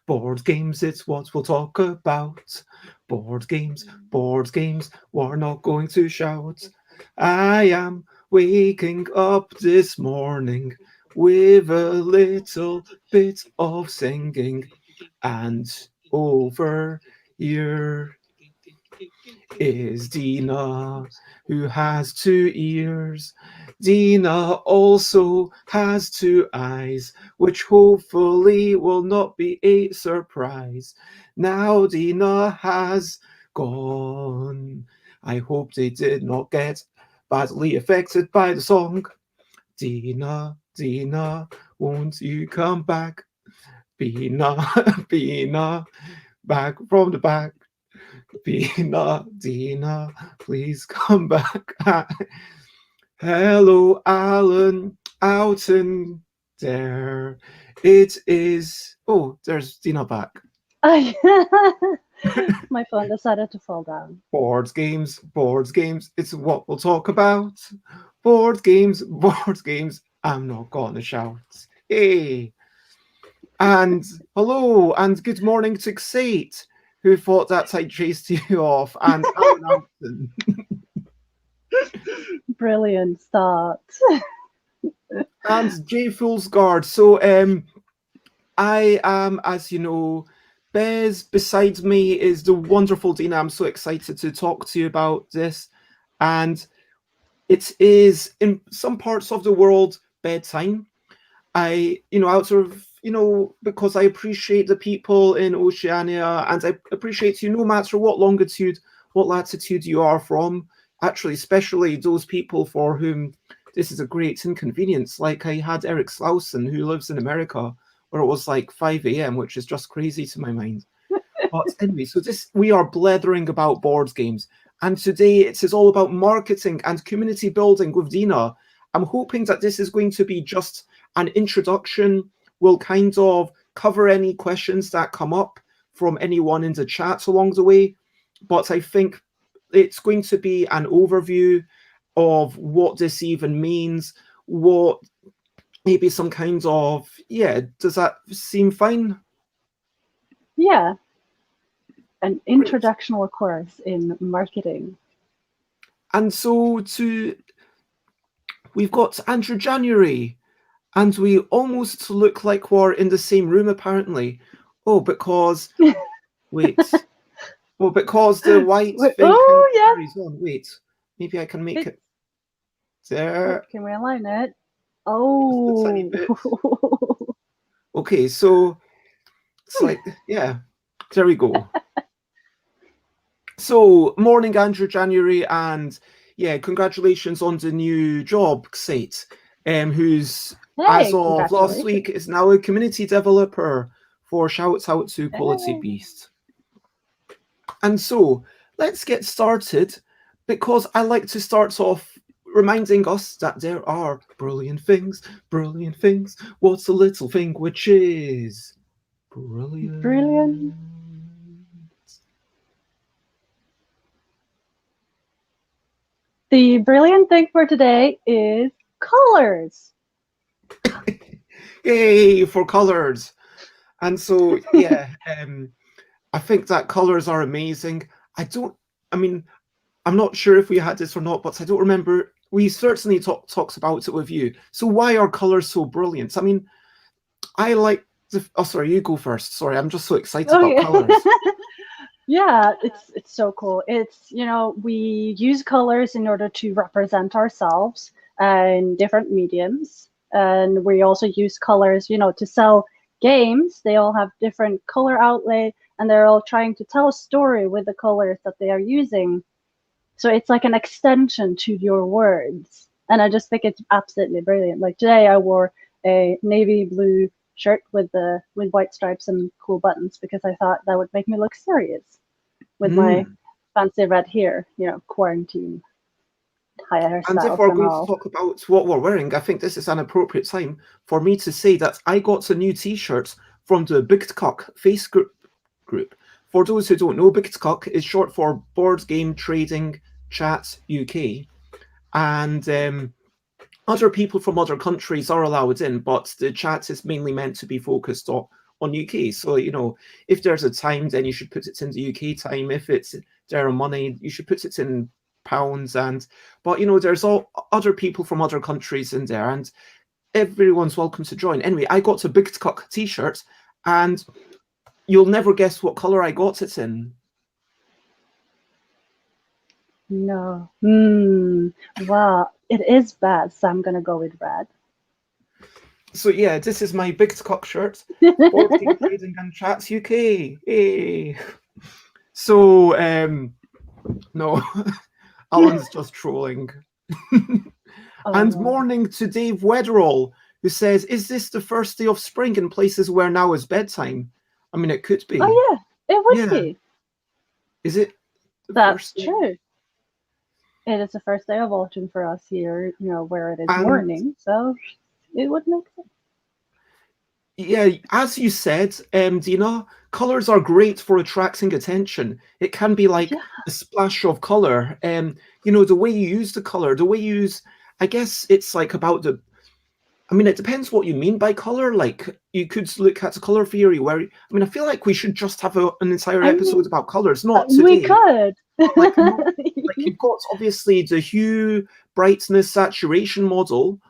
Board games, it's what we'll talk about. Board games, we're not going to shout. I am waking up this morning with a little bit of singing, and over here is Dina, who has two ears. Dina also has two eyes, which hopefully will not be a surprise. Now Dina has gone. I hope they did not get badly affected by the song. Dina, Dina, won't you come back? Dina, Dina, back from the back. Dina, Dina, please come back. Hello, Alan, out in there. It is. Oh, there's Dina back. My phone decided to fall down. Board games. It's what we'll talk about. Board games. I'm not gonna shout. Hey. And hello, and good morning to Xate, who thought that I chased you off, and Alan Hampton. Brilliant start. And Jay Foolsguard. So I am, as you know, Bez. Beside me is the wonderful Dina. I'm so excited to talk to you about this. And it is in some parts of the world bedtime. Out of, because I appreciate the people in Oceania, and I appreciate you no matter what longitude, what latitude you are from. Actually, especially those people for whom this is a great inconvenience. Like I had Eric Slauson, who lives in America, where it was like 5 a.m., which is just crazy to my mind. But anyway, so we are blethering about board games. And today it is all about marketing and community building with Dina. I'm hoping that this is going to be just an introduction. We'll kind of cover any questions that come up from anyone in the chat along the way. But I think it's going to be an overview of what this even means, what maybe some kind of, does that seem fine? Yeah. An introductional course in marketing. And so we've got Andrew January, and we almost look like we're in the same room apparently. Oh, because because the white thing carries on. Wait, maybe I can make it there. Can we align it? Oh. Okay, so it's like, yeah, there we go. So, morning, Andrew January, and congratulations on the new job, Xate, who's, as of last week, is now a community developer for Shouts Out to Quality Beast. And so, let's get started, because I like to start off reminding us that there are brilliant things. What's a little thing which is brilliant? The brilliant thing for today is colors. Yay for colors. And so, I think that colors are amazing. I'm not sure if we had this or not, but I don't remember. We certainly talked about it with you. So why are colors so brilliant? I mean, I like sorry, you go first. Sorry, I'm just so excited about colors. Yeah, it's so cool. It's, we use colors in order to represent ourselves in different mediums. And we also use colors, to sell games. They all have different color outlay, and they're all trying to tell a story with the colors that they are using. So it's like an extension to your words. And I just think it's absolutely brilliant. Like today I wore a navy blue shirt with white stripes and cool buttons because I thought that would make me look serious with my fancy red here, quarantine And if hairstyles we're and going to all. talk about what we're wearing, I think this is an appropriate time for me to say that I got a new T-shirt from the BigTalk group. For those who don't know, BigTalk is short for Board Game Trading Chat UK, and other people from other countries are allowed in, but the chat is mainly meant to be focused on UK. So, if there's a time, then you should put it in the UK time. If it's there are money, you should put it in pounds. But there's all other people from other countries in there, and everyone's welcome to join. Anyway, I got a Big Cock t-shirt, and you'll never guess what color I got it in. No. Wow. It is bad, so I'm gonna go with red. So yeah, this is my Big Cock shirt. Board Game Trading and Chats UK. Hey. So no, Alan's just trolling. And morning to Dave Wedderall, who says, "Is this the first day of spring in places where now is bedtime?" I mean, it could be. Oh yeah, it would be. Is it? That's true. It is the first day of autumn for us here, where it is morning, so it would make sense. Yeah, as you said, Dina, colors are great for attracting attention. It can be like a splash of color. The way you use the color, the way you use, I guess it's like about the, I mean, it depends what you mean by color. Like, you could look at the color theory where, I feel like we should just have an entire episode about colors, not today. We could. Like you've got obviously the hue, brightness, saturation model.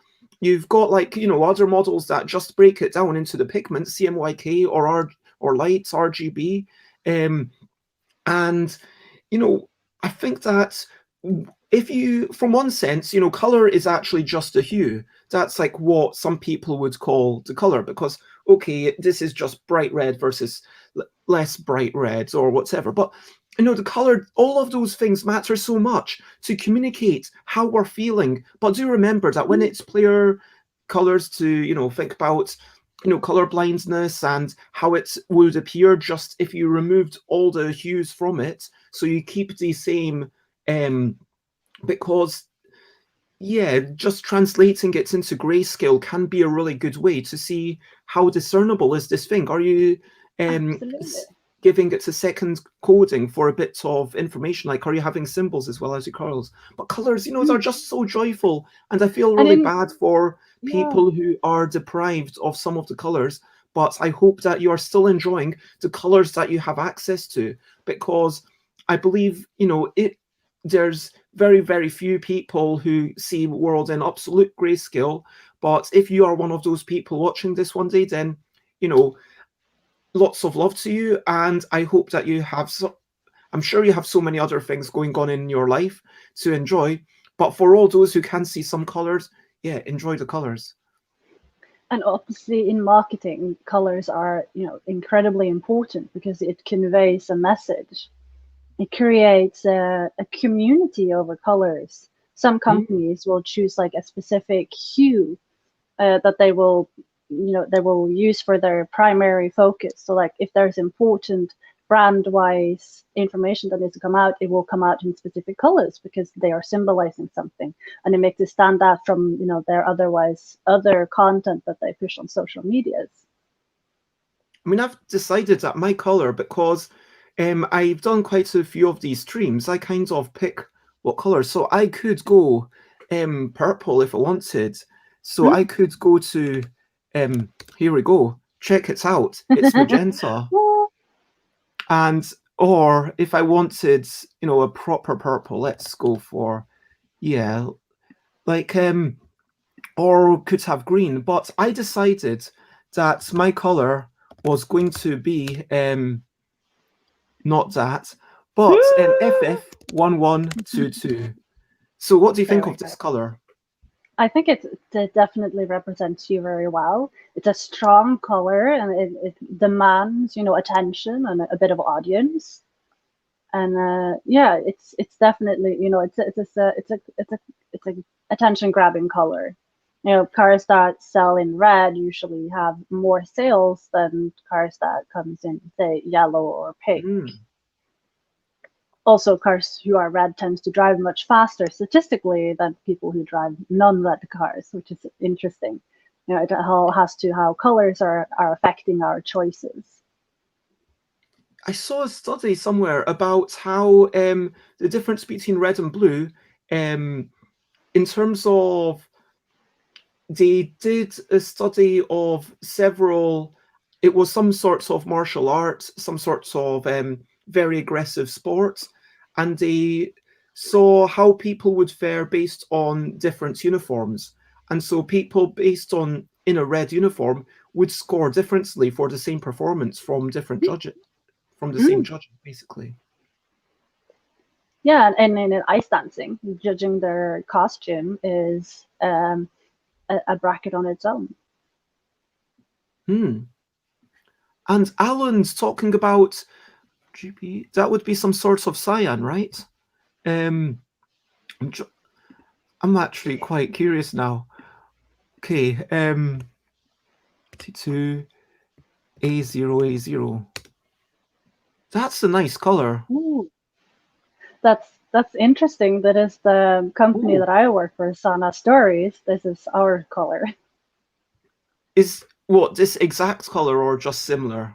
You've got other models that just break it down into the pigments, CMYK or lights, RGB, and I think that if you, from one sense, color is actually just a hue. That's like what some people would call the color, because okay, this is just bright red versus less bright red or whatever, but the color, all of those things matter so much to communicate how we're feeling. But do remember that when it's player colors, to think about color blindness and how it would appear just if you removed all the hues from it, so you keep the same, because just translating it into grayscale can be a really good way to see how discernible is this thing. Are you giving it a second coding for a bit of information? Like, are you having symbols as well as your colors? But colors, they're just so joyful, and I feel really bad for people who are deprived of some of the colors. But I hope that you are still enjoying the colors that you have access to, because I believe there's very, very few people who see the world in absolute grayscale. But if you are one of those people watching this one day, then lots of love to you, and I hope that you have I'm sure you have so many other things going on in your life to enjoy, but for all those who can see some colors, enjoy the colors. And obviously in marketing, colors are incredibly important because it conveys a message. It creates a community over colors. Some companies will choose like a specific hue that they will use for their primary focus. So like if there's important brand-wise information that needs to come out, it will come out in specific colors because they are symbolizing something, and it makes it stand out from their other content that they push on social medias. I mean, I've decided that my color, because I've done quite a few of these streams, I kind of pick what color. So I could go purple if I wanted. So I could go to, here we go, check it out, it's magenta. Or if I wanted, a proper purple, let's go for, or could have green. But I decided that my color was going to be, not that, but FF1122. So what do you think of this color? I think it definitely represents you very well. It's a strong color, and it demands, attention and a bit of audience. And it's definitely, it's a attention grabbing color. Cars that sell in red usually have more sales than cars that comes in, say, yellow or pink. Also, cars who are red tends to drive much faster statistically than people who drive non-red cars, which is interesting. It all has to how colors are affecting our choices. I saw a study somewhere about how the difference between red and blue, in terms of they did a study of several. It was some sorts of martial arts, some sorts of very aggressive sports, and they saw how people would fare based on different uniforms. And so people based on in a red uniform would score differently for the same performance from different judges, from the same Mm. judge, basically. Yeah, and in ice dancing, judging their costume is a bracket on its own. Hmm. And Alan's talking about GP. That would be some sort of cyan, right? Um, I'm, I'm actually quite curious now. Okay, T2 A0. That's a nice color. Ooh, that's interesting. That is the company Oh, that I work for, Sana Stories. This is our color. is what this exact color or just similar?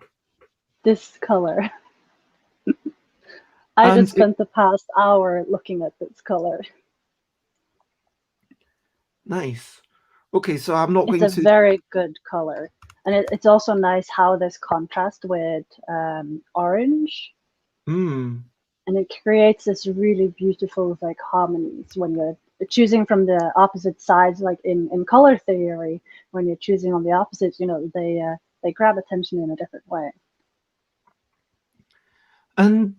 This color. I just And it, spent the past hour looking at this color. nice. Okay, so I'm not It's going a to. very good color, and it's also nice how this contrast with orange, Hmm. and it creates this really beautiful like harmonies when you're choosing from the opposite sides. Like in color theory, when you're choosing on the opposites, they grab attention in a different way. And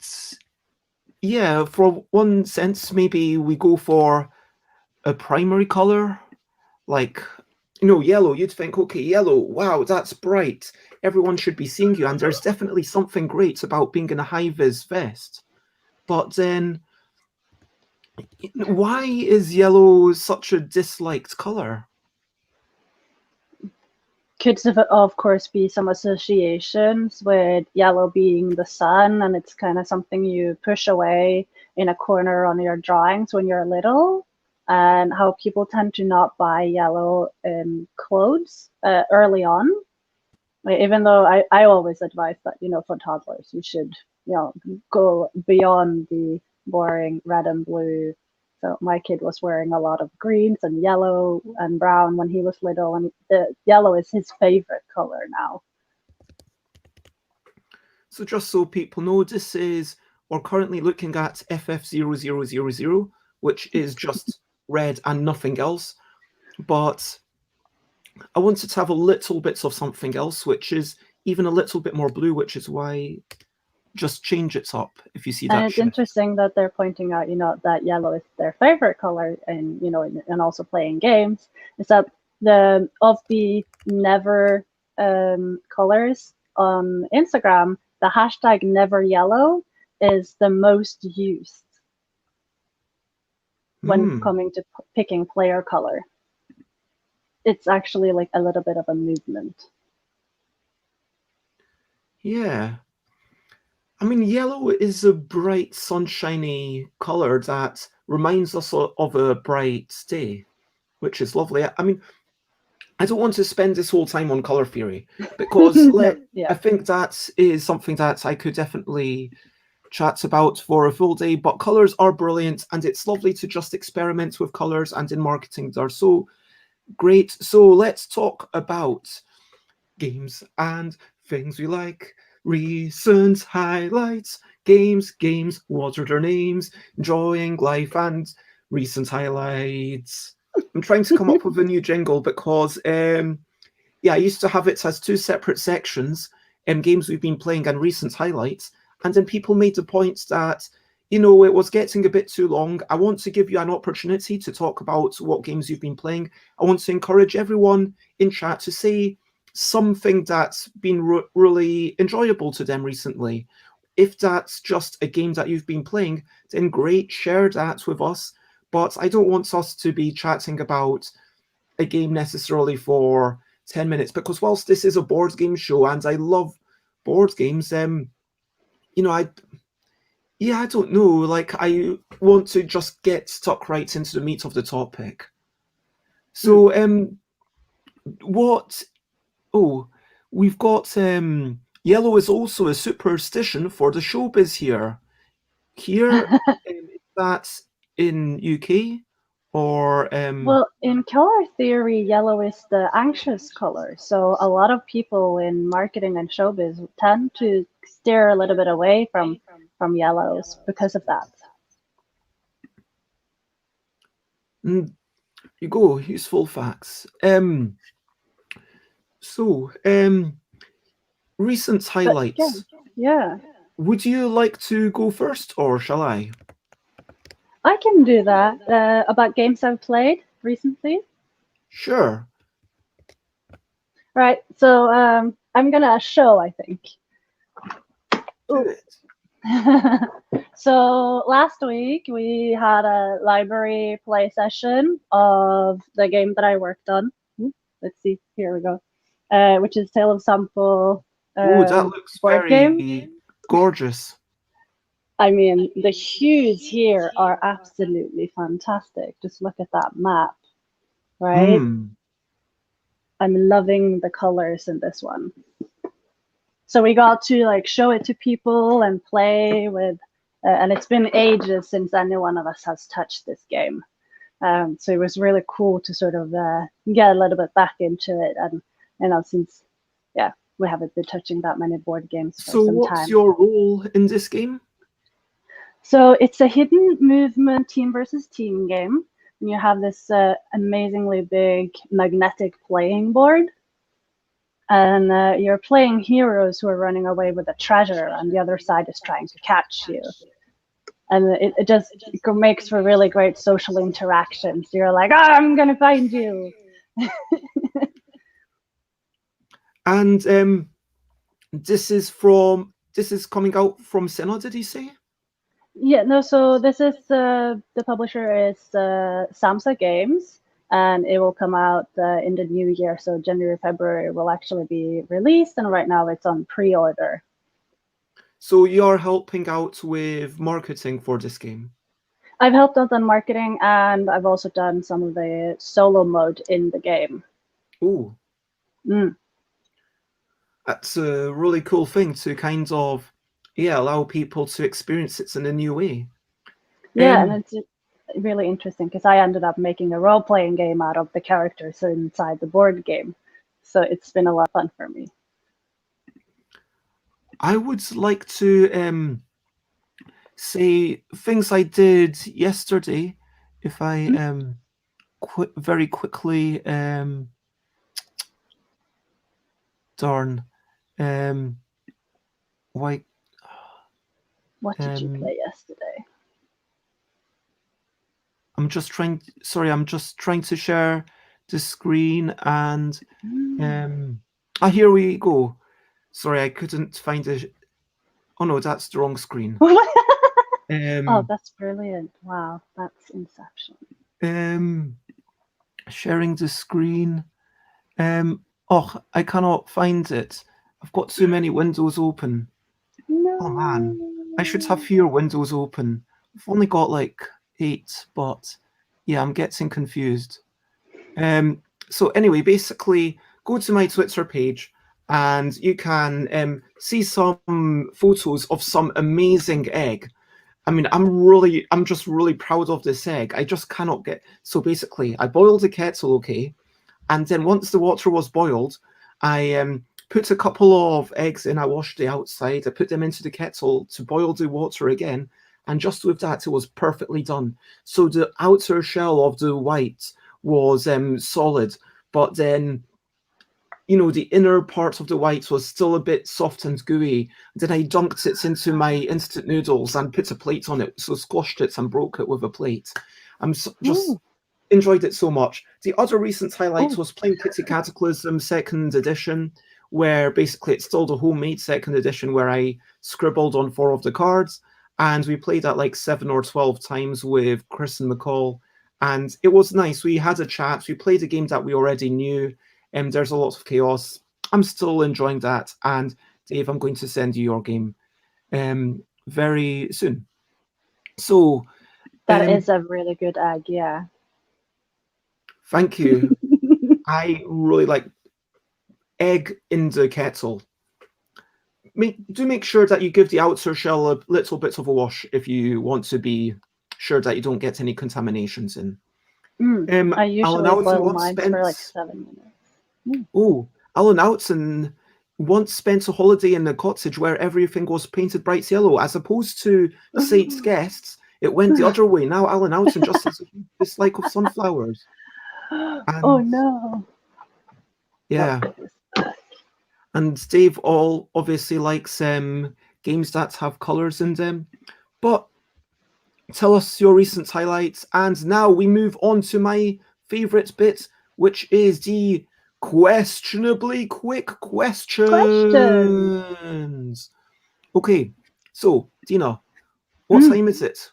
yeah, for one sense, maybe we go for a primary color, like yellow. You'd think, okay, yellow, wow, that's bright, everyone should be seeing you, and there's definitely something great about being in a high vis vest. But then why is yellow such a disliked color? Could of course be some associations with yellow being the sun, and it's kind of something you push away in a corner on your drawings when you're little, and how people tend to not buy yellow clothes early on. Like, even though I always advise that, for toddlers, you should, go beyond the boring red and blue. So my kid was wearing a lot of greens and yellow and brown when he was little, and the yellow is his favorite color now. So just so people know, this is we're currently looking at FF0000, which is just red and nothing else. But I wanted to have a little bits of something else, which is even a little bit more blue, which is why just change it up if you see And that it's shift. interesting that they're pointing out, that yellow is their favorite color, and and also playing games. Is that the of the never colors on Instagram, the hashtag never yellow is the most used when Hmm. coming to picking player color. It's actually like a little bit of a movement. Yeah. I mean, yellow is a bright, sunshiny color that reminds us of a bright day, which is lovely. I mean, I don't want to spend this whole time on color theory because No, yeah. I think that is something that I could definitely chat about for a full day. But colors are brilliant, and it's lovely to just experiment with colors. And in marketing, they're so great. So let's talk about games and things we like. Recent highlights, games, what are their names, enjoying life and recent highlights. I'm trying to come up with a new jingle because yeah, I used to have it as two separate sections, games we've been playing and recent highlights. And then people made the point that, it was getting a bit too long. I want to give you an opportunity to talk about what games you've been playing. I want to encourage everyone in chat to say something that's been really enjoyable to them recently. If that's just a game that you've been playing, then great, share that with us. But I don't want us to be chatting about a game necessarily for 10 minutes, because whilst this is a board game show and I love board games, you know, I Yeah, I don't know. Like, I want to just get stuck right into the meat of the topic. Mm. So, what? Oh, we've got yellow is also a superstition for the showbiz here. Here, is that in UK or Well, in color theory, yellow is the anxious color. So a lot of people in marketing and showbiz tend to steer a little bit away from yellows because of that. mm, you go useful facts. So, recent But yeah, highlights. yeah, Would you like to go first, or shall I? I can do that. About games I've played recently. Sure. Right. So I'm gonna show, I think. Do Ooh. it. So last week we had a library play session of the game that I worked on. Let's see, here we go. Which is Tale of Sampo Oh, that looks board game. very gorgeous. I mean, the hues here are absolutely fantastic. Just look at that map, right? Hmm. I'm loving the colors in this one. So we got to like show it to people and play with, and it's been ages since any one of us has touched this game. So it was really cool to sort of get a little bit back into it, and since yeah, we haven't been touching that many board games for So, some what's time. your role in this game? So it's a hidden movement team versus team game. And you have this amazingly big magnetic playing board, and you're playing heroes who are running away with a treasure, and the other side is trying to catch you. And it just makes for really great social interactions. You're like, oh, I'm gonna find you. And this is coming out from Senna, did he say? Yeah, no. So this is the publisher is Samsa Games, and it will come out in the new year. So January, February will actually be released, and right now it's on pre-order. So you're helping out with marketing for this game. I've helped out on marketing, and I've also done some of the solo mode in the game. Oh, Mm. that's a really cool thing to kind of, yeah, allow people to experience it in a new way. Yeah, and Um, it's really interesting because I ended up making a role-playing game out of the characters inside the board game. So it's been a lot of fun for me. I would like to say things I did yesterday. If I Mm. very quickly, darn, um, why, What did you um, play yesterday? I'm just trying to share the screen and Mm. here we go. Sorry, I couldn't find it. Oh no, that's the wrong screen. Oh, Um, that's brilliant. Wow, that's Inception. um, sharing the screen. Oh, I cannot find it. I've got too many windows open. Oh man, I should have No. fewer windows open. I've only got like 8, but yeah, I'm getting confused. So anyway, basically, go to my Twitter page and you can see some photos of some amazing egg. I mean, I'm just really proud of this egg. I just cannot get. So basically, I boiled the kettle, okay, and then once the water was boiled, I put a couple of eggs in. I washed the outside. I put them into the kettle to boil the water again. And just with that, it was perfectly done. So the outer shell of the white was solid, but then the inner part of the white was still a bit soft and gooey. Then I dunked it into my instant noodles and put a plate on it, so squashed it and broke it with a plate. Just Ooh, enjoyed it so much. The other recent highlight oh, was playing Kitty Cataclysm Second Edition, where basically it's still the homemade Second Edition where I scribbled on 4 of the cards, and we played that like 7 or 12 times with Chris and McCall, and it was nice. We had a chat. We played a game that we already knew, and there's a lot of chaos. I'm still enjoying that, and Dave, I'm going to send you your game very soon. So, That is a really good egg, yeah. thank you. I really like egg in the kettle. Do make sure that you give the outer shell a little bit of a wash if you want to be sure that you don't get any contaminations in. I Alan usually Alton boil once mine for spent like 7 minutes. Alan Alton once spent a holiday in a cottage where everything was painted bright yellow, as opposed to Sate's guests. It went the other way. Now Alan Alton just has a huge dislike of sunflowers. Oh And no. yeah, Oh, and Dave all obviously likes games that have colours in them. But tell us your recent highlights, and now we move on to my favourite bit, which is the questionably quick question. questions. Okay, so Dina, what Mm. time is it?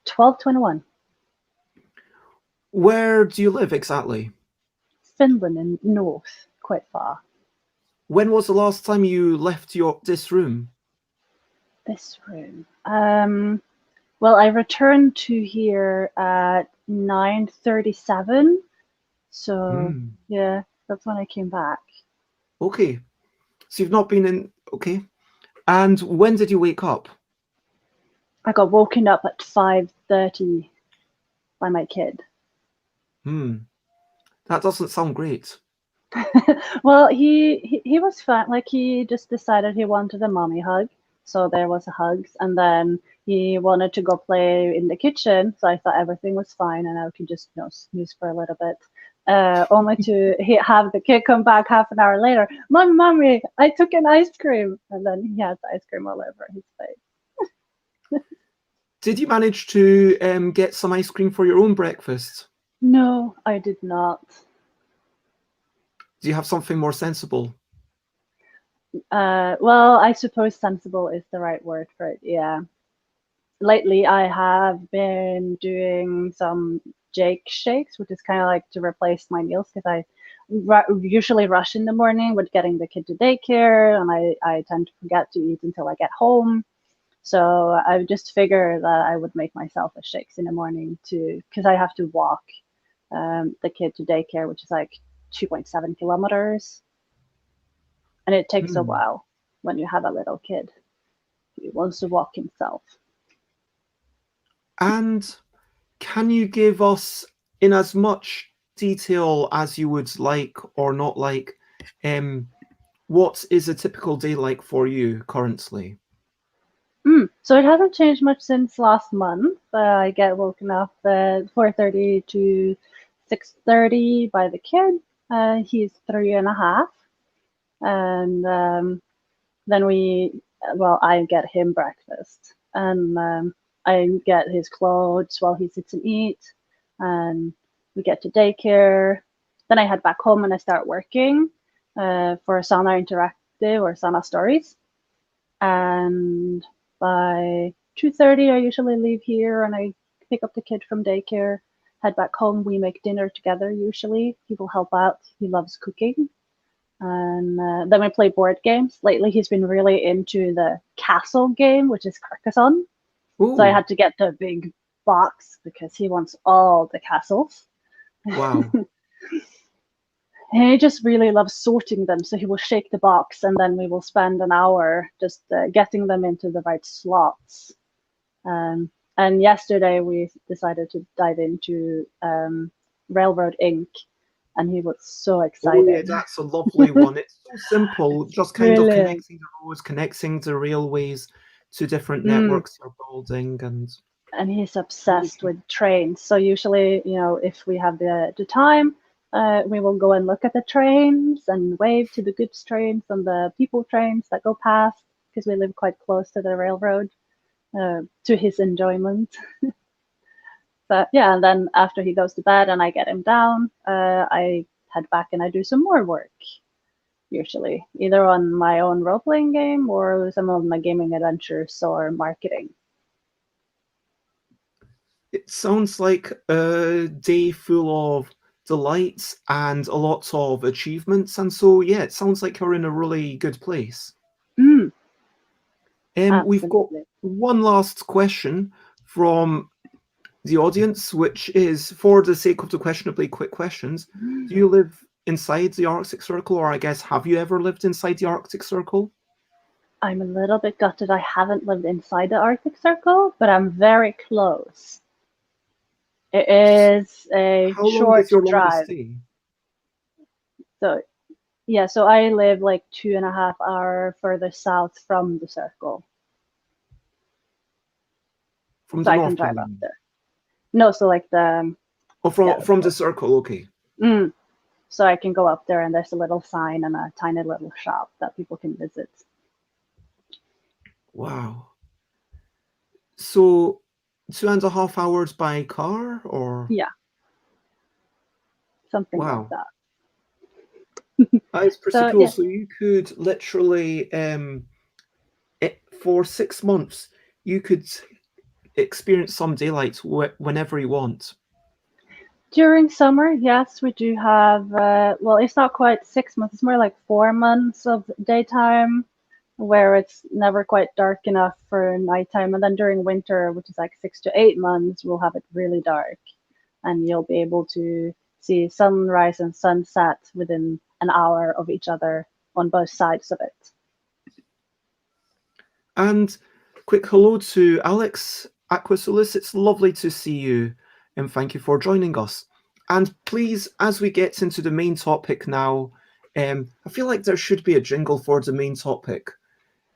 12:21. Where do you live exactly? Finland in north, quite far. When was the last time you left this room? This room. Well, I returned to here at 9:37. So Hmm. yeah, that's when I came back. Okay, so you've not been in. Okay, and when did you wake up? I got woken up at 5:30 by my kid. Hmm, that doesn't sound great. Well, he was fine. Like he just decided he wanted a mommy hug, so there was a hugs, and then he wanted to go play in the kitchen. So I thought everything was fine, and I could just snooze for a little bit. Only to have the kid come back half an hour later. Mommy, I took an ice cream, and then he had the ice cream all over his face. Did you manage to get some ice cream for your own breakfast? No, I did not. Do you have something more sensible? Well, I suppose sensible is the right word for it. Yeah. Lately, I have been doing some Jake shakes, which is kind of like to replace my meals because I usually rush in the morning with getting the kid to daycare, and I tend to forget to eat until I get home. So I just figured that I would make myself a shakes in the morning to because I have to walk the kid to daycare, which is like 2.7 kilometers, and it takes a Hmm. while when you have a little kid. He wants to walk himself. And can you give us, in as much detail as you would like or not like, um, what is a typical day like for you currently? So it hasn't changed much since last month. I get woken up at 4:30 to 6:30 by the kid. He's 3.5, and then I get him breakfast, and I get his clothes while he sits and eats, and we get to daycare. Then I head back home and I start working for Sana Interactive or Sana Stories, and by 2:30 I usually leave here and I pick up the kid from daycare, head back home. We make dinner together usually. He will help out. He loves cooking. And then we play board games. Lately he's been really into the castle game, which is Carcassonne. So I Oh, had to get the big box because he wants all the castles. wow. And he just really loves sorting them. So he will shake the box and then we will spend an hour just getting them into the right slots. And yesterday we decided to dive into Railroad Inc. And he was so Oh, yeah, excited. that's a lovely one. It's so simple, just kind of Really is. connecting the roads, connecting the railways to different Mm. networks you're building, and And he's really obsessed with trains. So usually, if we have the time, we will go and look at the trains and wave to the goods trains and the people trains that go past because we live quite close to the railroad. To his enjoyment. But yeah, and then after he goes to bed and I get him down, I head back and I do some more work. Usually, either on my own role playing game or some of my gaming adventures or marketing. it sounds like a day full of delights and a lot of achievements. And so, yeah, it sounds like you're in a really good place. We've got Absolutely. one last question from the audience, which is, for the sake of the questionably quick questions, do you live inside the Arctic Circle, or I guess, have you ever lived inside the Arctic Circle? I'm a little bit gutted I haven't lived inside the Arctic Circle, but I'm very close. It is a How long short is your longest drive. stay? So yeah, so I live like 2.5 hours further south from the circle. From So the I can North Pole, drive you up mean? there. No, so like the Oh, yeah, the from the pole. Circle, okay. So I can go up there and there's a little sign and a tiny little shop that people can visit. Wow. So 2.5 hours by car, or Yeah, something like wow, that. that is pretty So cool. yeah, So you could literally, for 6 months, you could experience some daylight whenever you want. during summer, yes, we do have, well, it's not quite 6 months, it's more like 4 months of daytime where it's never quite dark enough for nighttime. And then during winter, which is like 6 to 8 months, we'll have it really dark and you'll be able to see sunrise and sunset within an hour of each other on both sides of it. And quick hello to Alex Aquasulis. It's lovely to see you, and thank you for joining us. And please, as we get into the main topic now, I feel like there should be a jingle for the main topic.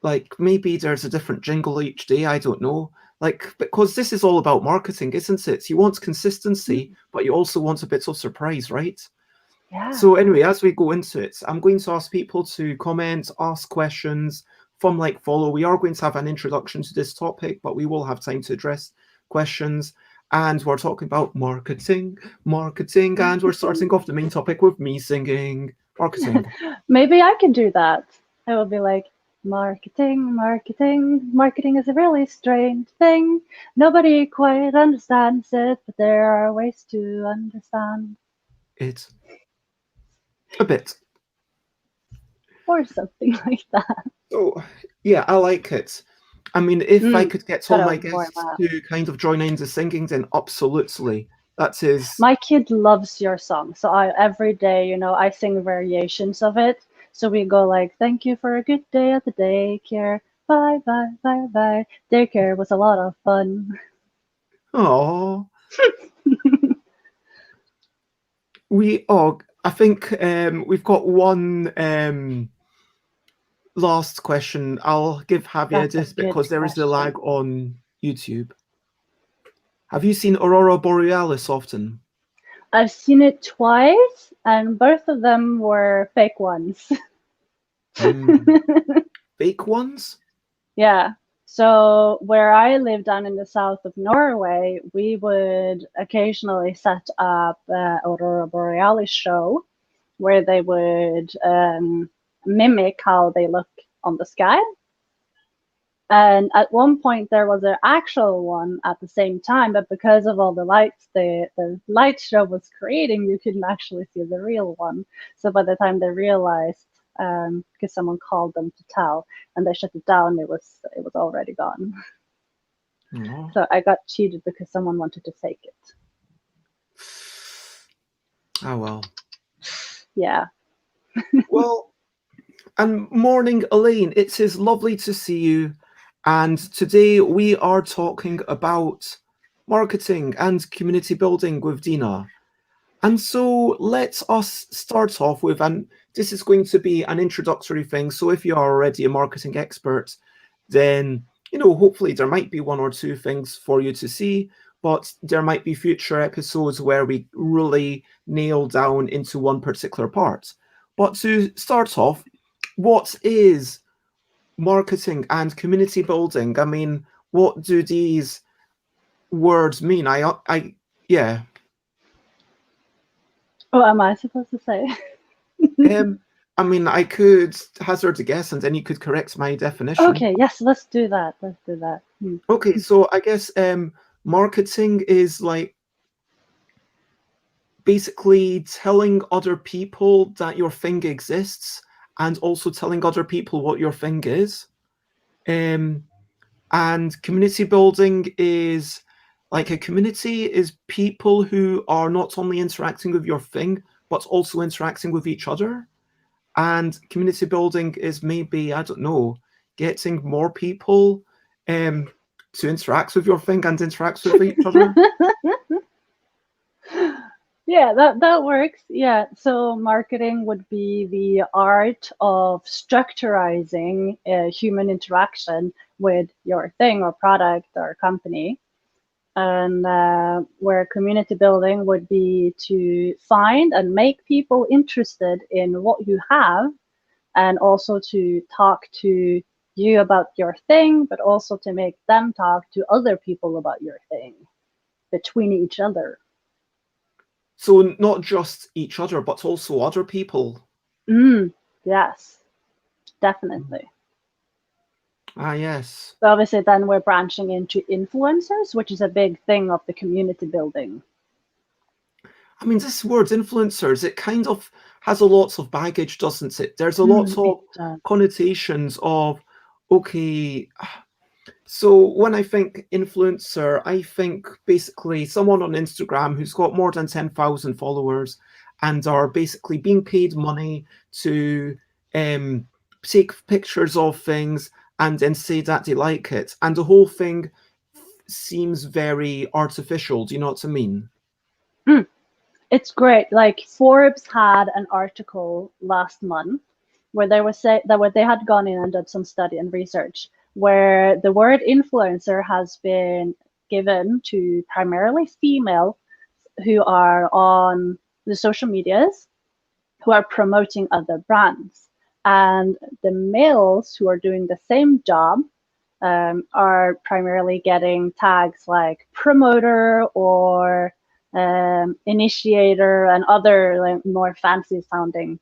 Like maybe there's a different jingle each day. I don't know. Like, because this is all about marketing, isn't it? You want consistency, but you also want a bit of surprise, right? Yeah. So anyway, as we go into it, I'm going to ask people to comment, ask questions, from like follow. We are going to have an introduction to this topic, but we will have time to address questions. And we're talking about marketing, and we're starting off the main topic with me singing marketing. Maybe I can do that. I will be like, marketing, marketing, marketing is a really strange thing. Nobody quite understands it, but there are ways to understand. It's a bit. Or something like that. So yeah, I like it. I mean, if I Mm, could get all gotta my warm guests up. to kind of join in the singing, then absolutely. That is, My kid loves your song, so I every day, I sing variations of it. So we go like, "Thank you for a good day at the daycare. Bye bye bye bye. Daycare was a lot of fun." oh, I think we've got one last question. I'll give Javier That's a this good because there is the lag question. on YouTube. Have you seen Aurora Borealis often? I've seen it twice, and both of them were fake ones. Mm. Fake ones? Yeah. So where I live down in the south of Norway, we would occasionally set up a Aurora Borealis show where they would mimic how they look on the sky. And at one point there was an actual one at the same time, but because of all the lights the light show was creating, you couldn't actually see the real one. So by the time they realized, because someone called them to tell, and they shut it down, it was already gone. Oh. So I got cheated because someone wanted to fake it. Oh well. Yeah. Well, and morning, Elaine. It is lovely to see you. And today we are talking about marketing and community building with Dina. And so let us start off with, and this is going to be an introductory thing. So if you are already a marketing expert, then, hopefully there might be one or two things for you to see, but there might be future episodes where we really nail down into one particular part. But to start off, what is marketing and community building? I mean, what do these words mean? Yeah. What am I supposed to say? Um, I mean, I could hazard a guess, and then you could correct my definition. Okay, yes, let's do that. Let's do that. Okay, so I guess marketing is like basically telling other people that your thing exists, and also telling other people what your thing is. And community building is like a community is people who are not only interacting with your thing, but also interacting with each other. And community building is maybe, I don't know, getting more people um, to interact with your thing and interact with each other. Yeah, that works. Yeah. So marketing would be the art of structurizing human interaction with your thing or product or company. And where community building would be to find and make people interested in what you have, and also to talk to you about your thing, but also to make them talk to other people about your thing between each other. So not just each other, but also other people. Yes, definitely. Ah, yes. So obviously, then we're branching into influencers, which is a big thing of the community building. I mean, this word influencers, it kind of has a lot of baggage, doesn't it? There's a lot It of does. connotations of, okay, so when I think influencer, I think basically someone on Instagram who's got more than 10,000 followers and are basically being paid money to um, take pictures of things and then say that they like it. And the whole thing seems very artificial. Do you know what I mean? Mm, it's great. Like Forbes had an article last month where they were say that what they had gone in and done some study and research where the word influencer has been given to primarily female who are on the social medias who are promoting other brands. And the males who are doing the same job are primarily getting tags like promoter or initiator and other like, more fancy sounding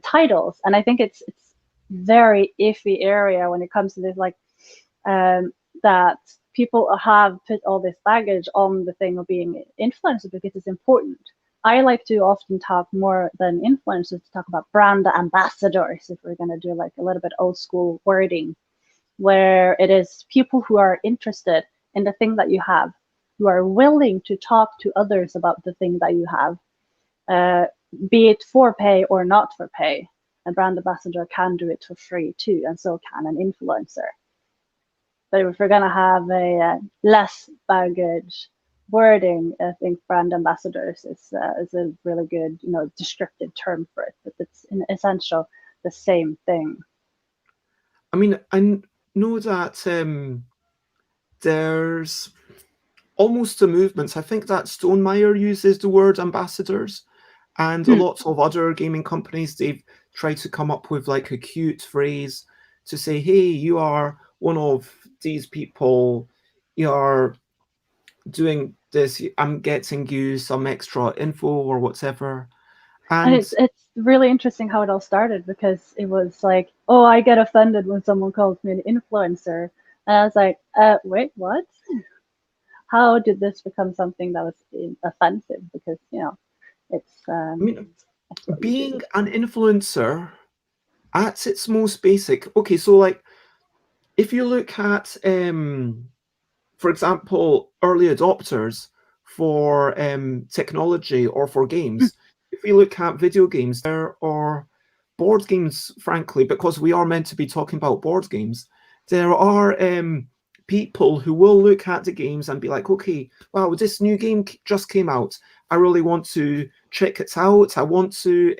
titles. And I think it's very iffy area when it comes to this, like that people have put all this baggage on the thing of being influencer because it's important. I like to often talk more than influencers to talk about brand ambassadors if we're going to do like a little bit old school wording, where it is people who are interested in the thing that you have, who are willing to talk to others about the thing that you have, uh, be it for pay or not for pay. A brand ambassador can do it for free too, and so can an influencer. But if we're going to have a less baggage wording, I think brand ambassadors is a really good, descriptive term for it. But it's in essential the same thing. I mean, I know that there's almost a movement. I think that Stonemeyer uses the word ambassadors, and a Hmm. lot of other gaming companies, they've tried to come up with like a cute phrase to say, hey, you are one of these people, you are doing this, I'm getting you some extra info or whatever. And And it's really interesting how it all started because it was like, oh, I get offended when someone calls me an influencer. And I was like, wait, what? How did this become something that was offensive? Because, it's I mean, it's what you being do. an influencer at its most basic, okay, so like if you look at for example, early adopters for technology or for games. If we look at video games there or board games, frankly, because we are meant to be talking about board games, there are people who will look at the games and be like, okay, wow, this new game just came out. I really want to check it out. I want to,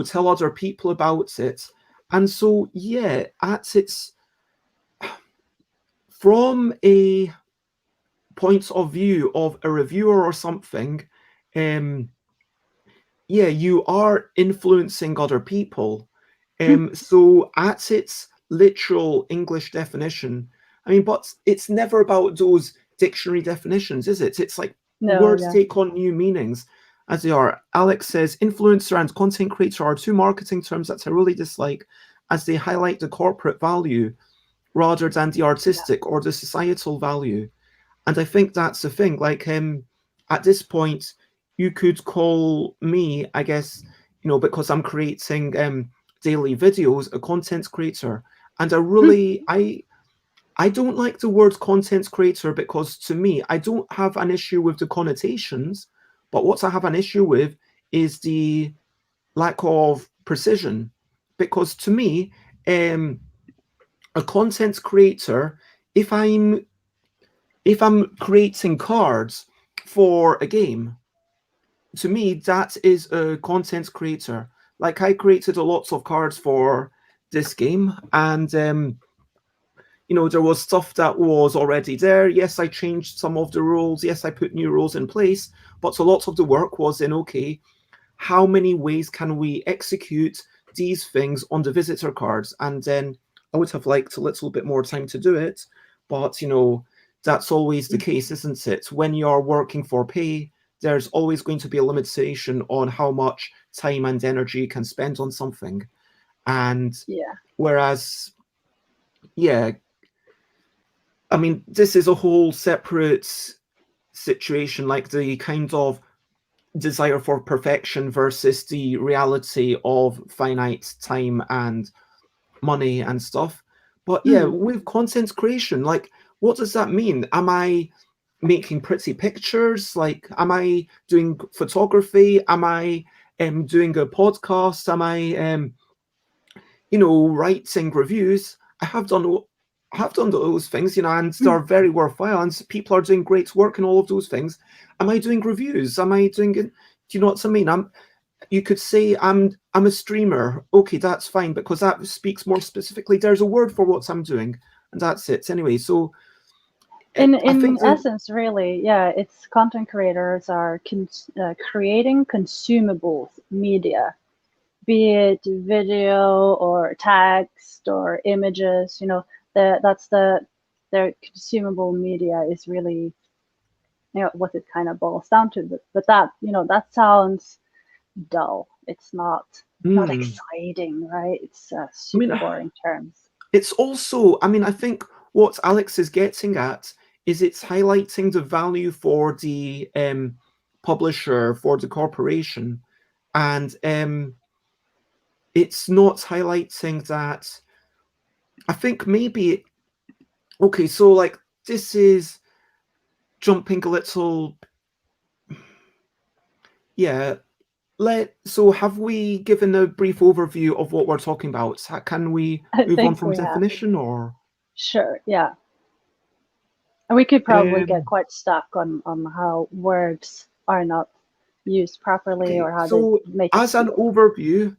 tell other people about it. And so, yeah, at its from a point of view of a reviewer or something, um, yeah, you are influencing other people. So at its literal English definition, I mean, but it's never about those dictionary definitions, is it? It's like No, words yeah. take on new meanings as they are. Alex says influencer and content creator are two marketing terms that I really dislike as they highlight the corporate value rather than the artistic or the societal value. And I think that's the thing. Like at this point, you could call me, I guess, because I'm creating daily videos, a content creator. And I don't like the word content creator because to me, I don't have an issue with the connotations, but what I have an issue with is the lack of precision. Because to me, a content creator, if I'm creating cards for a game, to me that is a content creator. Like I created a lots of cards for this game, and there was stuff that was already there. Yes, I changed some of the rules. Yes, I put new rules in place, but a lot of the work was in, okay, how many ways can we execute these things on the visitor cards? And then I would have liked a little bit more time to do it, but that's always the case, isn't it? When you're working for pay, there's always going to be a limitation on how much time and energy you can spend on something. And whereas, yeah, I mean, this is a whole separate situation, like the kind of desire for perfection versus the reality of finite time and money and stuff. But yeah, with content creation, like, what does that mean? Am I making pretty pictures? Like, am I doing photography? Am I doing a podcast? Am I writing reviews? I have done those things, and they're very worthwhile, and people are doing great work in all of those things. Am I doing reviews? Am I doing it? Do you know what I mean? You could say I'm a streamer. Okay, that's fine, because that speaks more specifically. There's a word for what I'm doing, and that's it. Anyway, so in I think essence, really, yeah, it's content creators are creating consumable media, be it video or text or images. Their consumable media is really what it kind of boils down to. But that sounds dull. It's not exciting, right? It's super boring terms. It's also, I think what Alex is getting at is it's highlighting the value for the publisher, for the corporation, and it's not highlighting that. I think maybe, okay, so like this is jumping a little, yeah. So have we given a brief overview of what we're talking about? Can we I move on think from we have. definition, or? Sure, yeah. And we could probably get quite stuck on how words are not used properly, or how to make it. As an overview,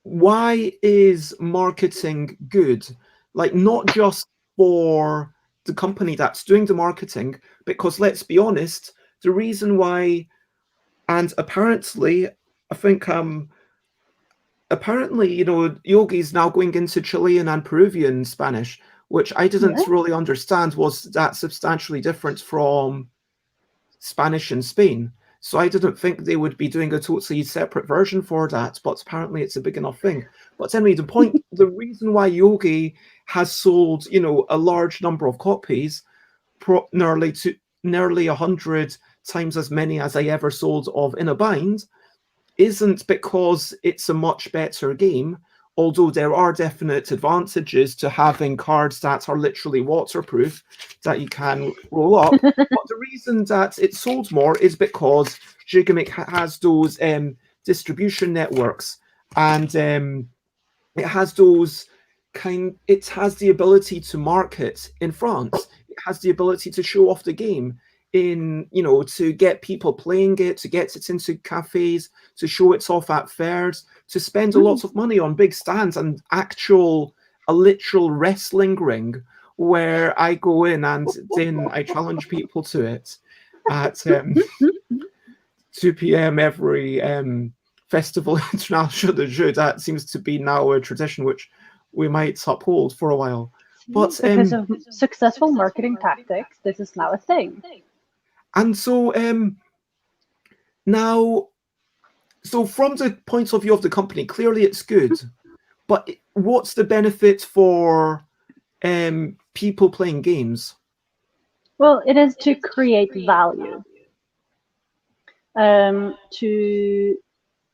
why is marketing good? Like, not just for the company that's doing the marketing, because let's be honest, the reason why, and apparently, I think apparently, Yogi's now going into Chilean and Peruvian Spanish, which I didn't really understand was that substantially different from Spanish in Spain. So I didn't think they would be doing a totally separate version for that, but apparently it's a big enough thing. But anyway, the reason why Yogi has sold, a large number of copies, nearly 100 times as many as I ever sold of In a Bind, isn't because it's a much better game, although there are definite advantages to having cards that are literally waterproof that you can roll up. But the reason that it sold more is because Gigamic has those distribution networks, and it has it has the ability to market in France. It has the ability to show off the game to get people playing it, to get it into cafes, to show it off at fairs, to spend a lot of money on big stands and a literal wrestling ring where I go in and then I challenge people to it at 2 p.m. every Festival International de Jeu. That seems to be now a tradition which we might uphold for a while. But because of successful marketing tactics, this is now a thing. And so now, so from the point of view of the company, clearly it's good. But what's the benefit for people playing games? Well, it is to create value. To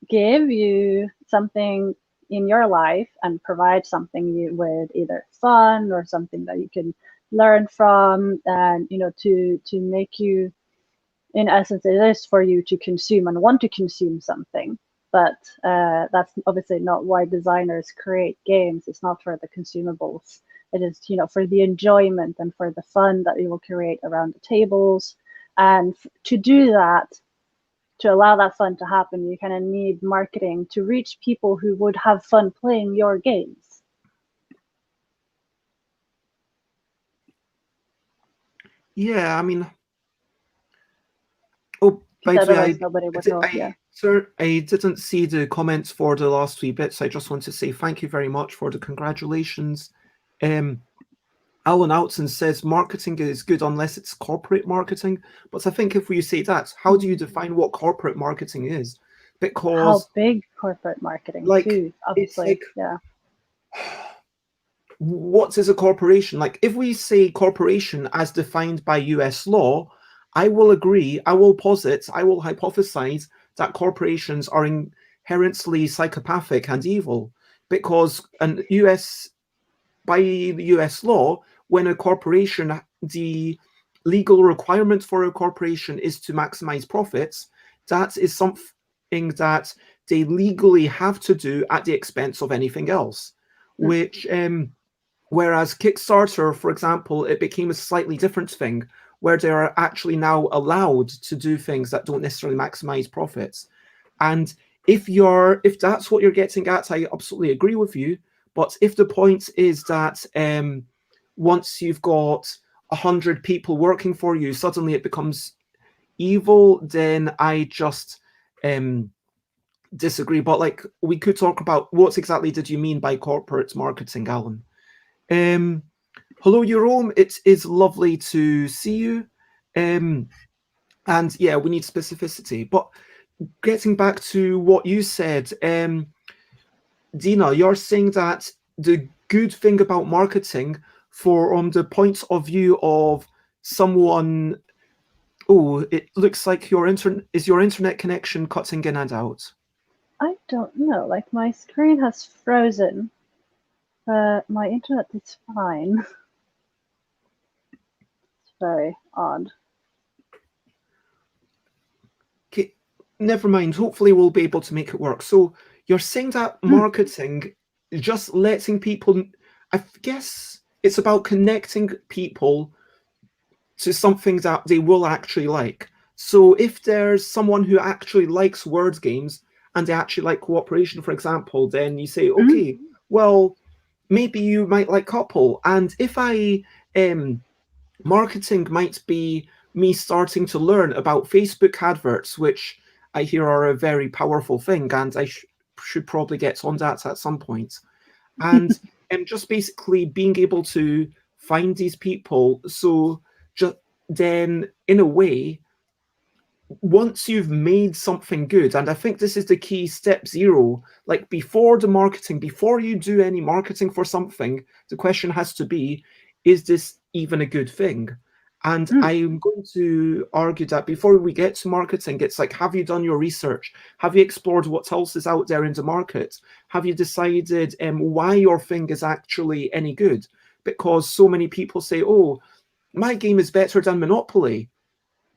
give you something in your life and provide something with either fun or something that you can learn from, and to make you, in essence, it is for you to consume and want to consume something. But that's obviously not why designers create games. It's not for the consumables. It is, for the enjoyment and for the fun that you will create around the tables. And to do that, to allow that fun to happen, you kind of need marketing to reach people who would have fun playing your games. Yeah, I mean, oh, by the way, Otherwise, nobody would know. Yeah. sir, I didn't see the comments for the last wee bits. I just want to say thank you very much for the congratulations. Alan Outson says marketing is good unless it's corporate marketing. But I think if we say that, how do you define what corporate marketing is? How Because big corporate marketing like too, it's obviously. like Yeah. what is a corporation? Like if we say corporation as defined by US law, I will agree, I will posit, I will hypothesize that corporations are inherently psychopathic and evil because an US by the US law, when a corporation, the legal requirement for a corporation is to maximize profits, that is something that they legally have to do at the expense of anything else. Mm. Which, whereas Kickstarter, for example, it became a slightly different thing where they are actually now allowed to do things that don't necessarily maximize profits. And if that's what you're getting at, I absolutely agree with you. But if the point is that once you've got 100 people working for you, suddenly it becomes evil, then I just disagree. But like we could talk about what exactly did you mean by corporate marketing, Alan? Hello, Jerome. It is lovely to see you. And yeah, we need specificity. But getting back to what you said, Dina, you're saying that the good thing about marketing from the point of view of someone, oh, it looks like your internet connection cutting in and out. I don't know. Like my screen has frozen, but my internet is fine. It's very odd. Okay, never mind. Hopefully, we'll be able to make it work. So you're saying that marketing, just letting people, I guess it's about connecting people to something that they will actually like. So if there's someone who actually likes word games and they actually like cooperation, for example, then you say, okay, well, maybe you might like couple. And if I marketing might be me starting to learn about Facebook adverts, which I hear are a very powerful thing, and I should probably get on that at some point. And just basically being able to find these people. So just then, in a way, once you've made something good, and I think this is the key step zero, like before the marketing, before you do any marketing for something, the question has to be, is this even a good thing? And I'm going to argue that before we get to marketing, it's like, have you done your research? Have you explored what else is out there in the market? Have you decided why your thing is actually any good? Because so many people say, oh, my game is better than Monopoly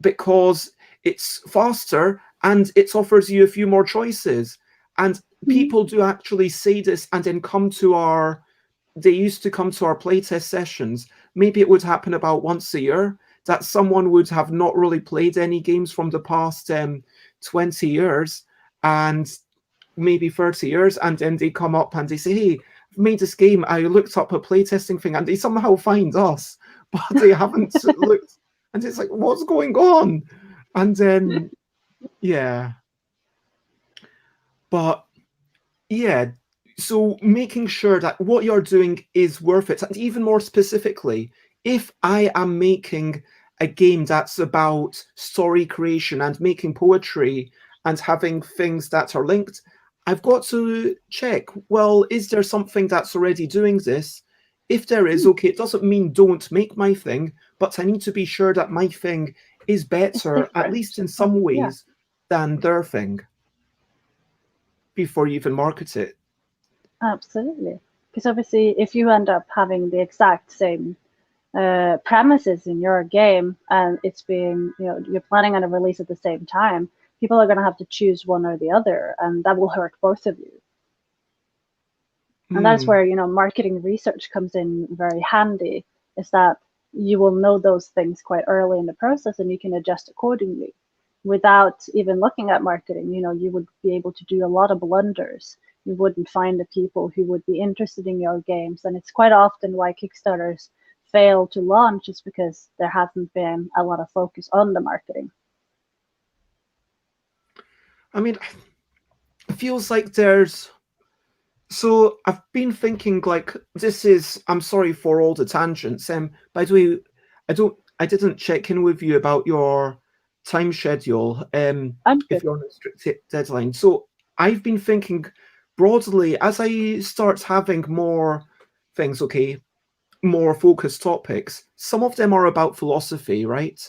because it's faster and it offers you a few more choices. And people do actually say this and then they used to come to our playtest sessions. Maybe it would happen about once a year that someone would have not really played any games from the past 20 years and maybe 30 years. And then they come up and they say, hey, I've made this game. I looked up a playtesting thing and they somehow find us, but they haven't looked. And it's like, what's going on? And then, yeah. But yeah, so making sure that what you're doing is worth it. And even more specifically, if I am making a game that's about story creation and making poetry and having things that are linked, I've got to check, well, is there something that's already doing this? If there is, okay, it doesn't mean don't make my thing, but I need to be sure that my thing is better, at least in some ways, than their thing before you even market it. Absolutely. Because obviously, if you end up having the exact same premises in your game and it's being, you're planning on a release at the same time, people are going to have to choose one or the other, and that will hurt both of you. And that's Hmm. where, marketing research comes in very handy, is that you will know those things quite early in the process and you can adjust accordingly. Without even looking at marketing, you would be able to do a lot of blunders. You wouldn't find the people who would be interested in your games. And it's quite often why Kickstarters fail to launch, is because there hasn't been a lot of focus on the marketing. I mean, it feels like there's. So I've been thinking like this is. I'm sorry for all the tangents. By the way, I didn't check in with you about your time schedule. I'm If good. you're on a strict deadline. So I've been thinking broadly as I start having more things. Okay, more focused topics. Some of them are about philosophy, right?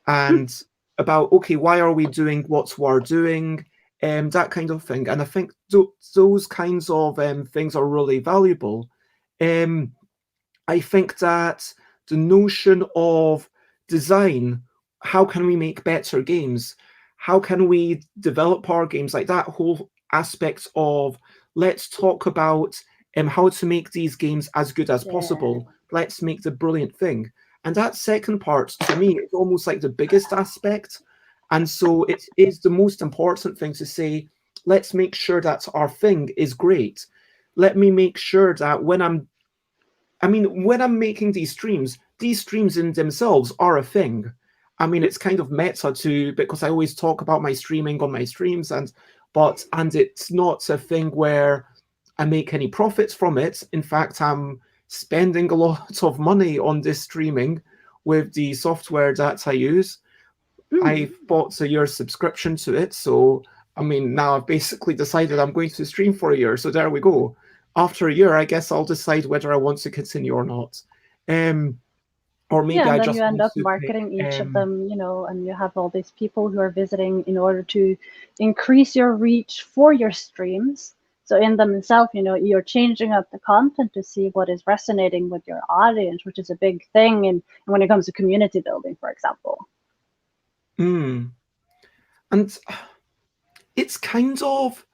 Mm, And about, okay, why are we doing what we're doing? That kind of thing. And I think those kinds of things are really valuable. Um, I think that the notion of design, how can we make better games? How can we develop our games? Like that whole aspect of let's talk about how to make these games as good as yeah. possible. Let's make the brilliant thing. And that second part, to me, is almost like the biggest aspect. And so it is the most important thing to say, let's make sure that our thing is great. Let me make sure that when I'm making these streams in themselves are a thing. I mean, it's kind of meta too, because I always talk about my streaming on my streams, and it's not a thing where I make any profits from it. In fact, I'm spending a lot of money on this streaming with the software that I use. Mm. I've bought a year's subscription to it, so I mean now I've basically decided I'm going to stream for a year. So there we go. After a year, I guess I'll decide whether I want to continue or not. Um, or Yeah, maybe and I then you just end want up to pick. marketing each of them, and you have all these people who are visiting in order to increase your reach for your streams. So in themselves, you're changing up the content to see what is resonating with your audience, which is a big thing. And when it comes to community building, for example. And it's kind of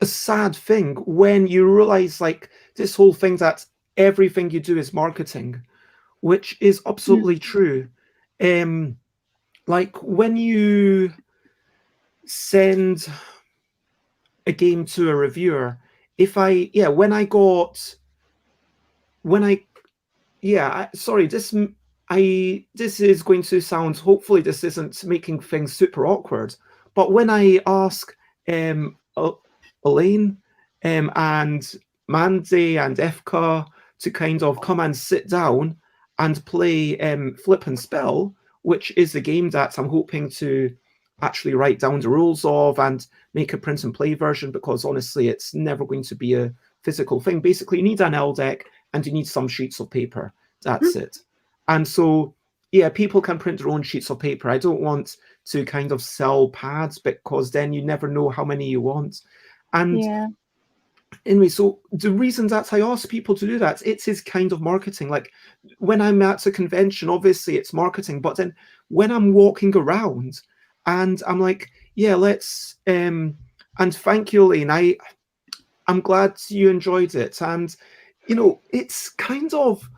a sad thing when you realize like this whole thing that everything you do is marketing, which is Mm. absolutely true. Um, like when you send a game to a reviewer, if I yeah when I got when I yeah sorry this is going to sound, hopefully this isn't making things super awkward, but when I ask Elaine and Mandy and Efka to kind of come and sit down and play Flip and Spell, which is the game that I'm hoping to actually write down the rules of and make a print and play version, because honestly it's never going to be a physical thing. Basically you need an L deck and you need some sheets of paper. Mm. That's it. And so, yeah, people can print their own sheets of paper. I don't want to kind of sell pads because then you never know how many you want. And Yeah. anyway, so the reason that I ask people to do that, it is kind of marketing. Like when I'm at a convention, obviously it's marketing, but then when I'm walking around and I'm like, yeah, let's and thank you, Elaine. I'm glad you enjoyed it. And it's kind of,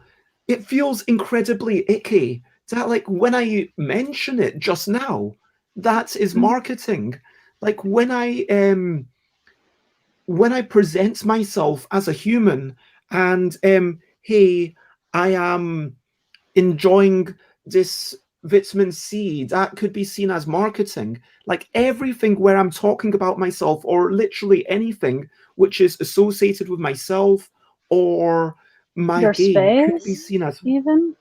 it feels incredibly icky that like when I mention it just now, that is Mm. marketing. Like when I present myself as a human and hey, I am enjoying this vitamin C, that could be seen as marketing. Like everything where I'm talking about myself or literally anything which is associated with myself or my Your game could be space, seen as, even.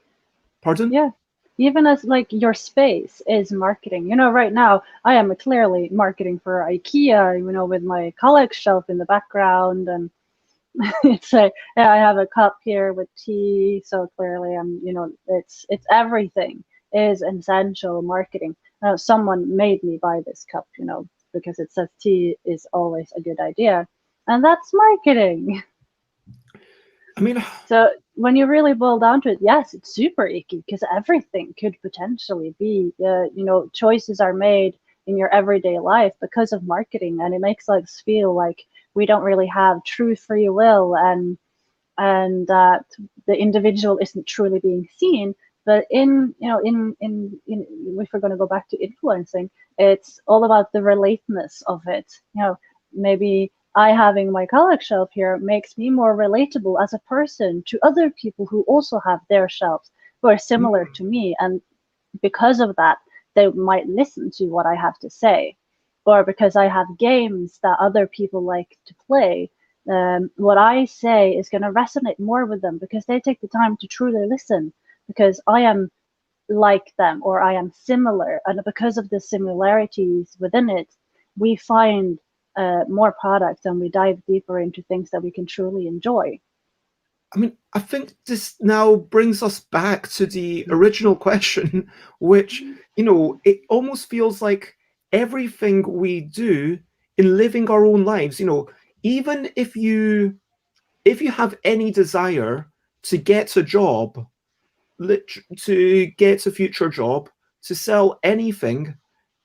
pardon? Yeah. Even as like your space is marketing. Right now I am clearly marketing for IKEA, with my college shelf in the background, and it's like, yeah, I have a cup here with tea, so clearly I'm, it's everything is essential marketing. Someone made me buy this cup, because it says tea is always a good idea. And that's marketing. I mean, So when you really boil down to it, yes, it's super icky because everything could potentially be, choices are made in your everyday life because of marketing, and it makes us feel like we don't really have true free will, and that the individual isn't truly being seen. But in if we're going to go back to influencing, it's all about the relatedness of it. Maybe I having my college shelf here makes me more relatable as a person to other people who also have their shelves who are similar to me, and because of that, they might listen to what I have to say. Or because I have games that other people like to play, what I say is going to resonate more with them because they take the time to truly listen, because I am like them or I am similar. And because of the similarities within it, we find more products and we dive deeper into things that we can truly enjoy. I mean, I think this now brings us back to the original question, which, it almost feels like everything we do in living our own lives, even if you have any desire to get a job, to get a future job, to sell anything,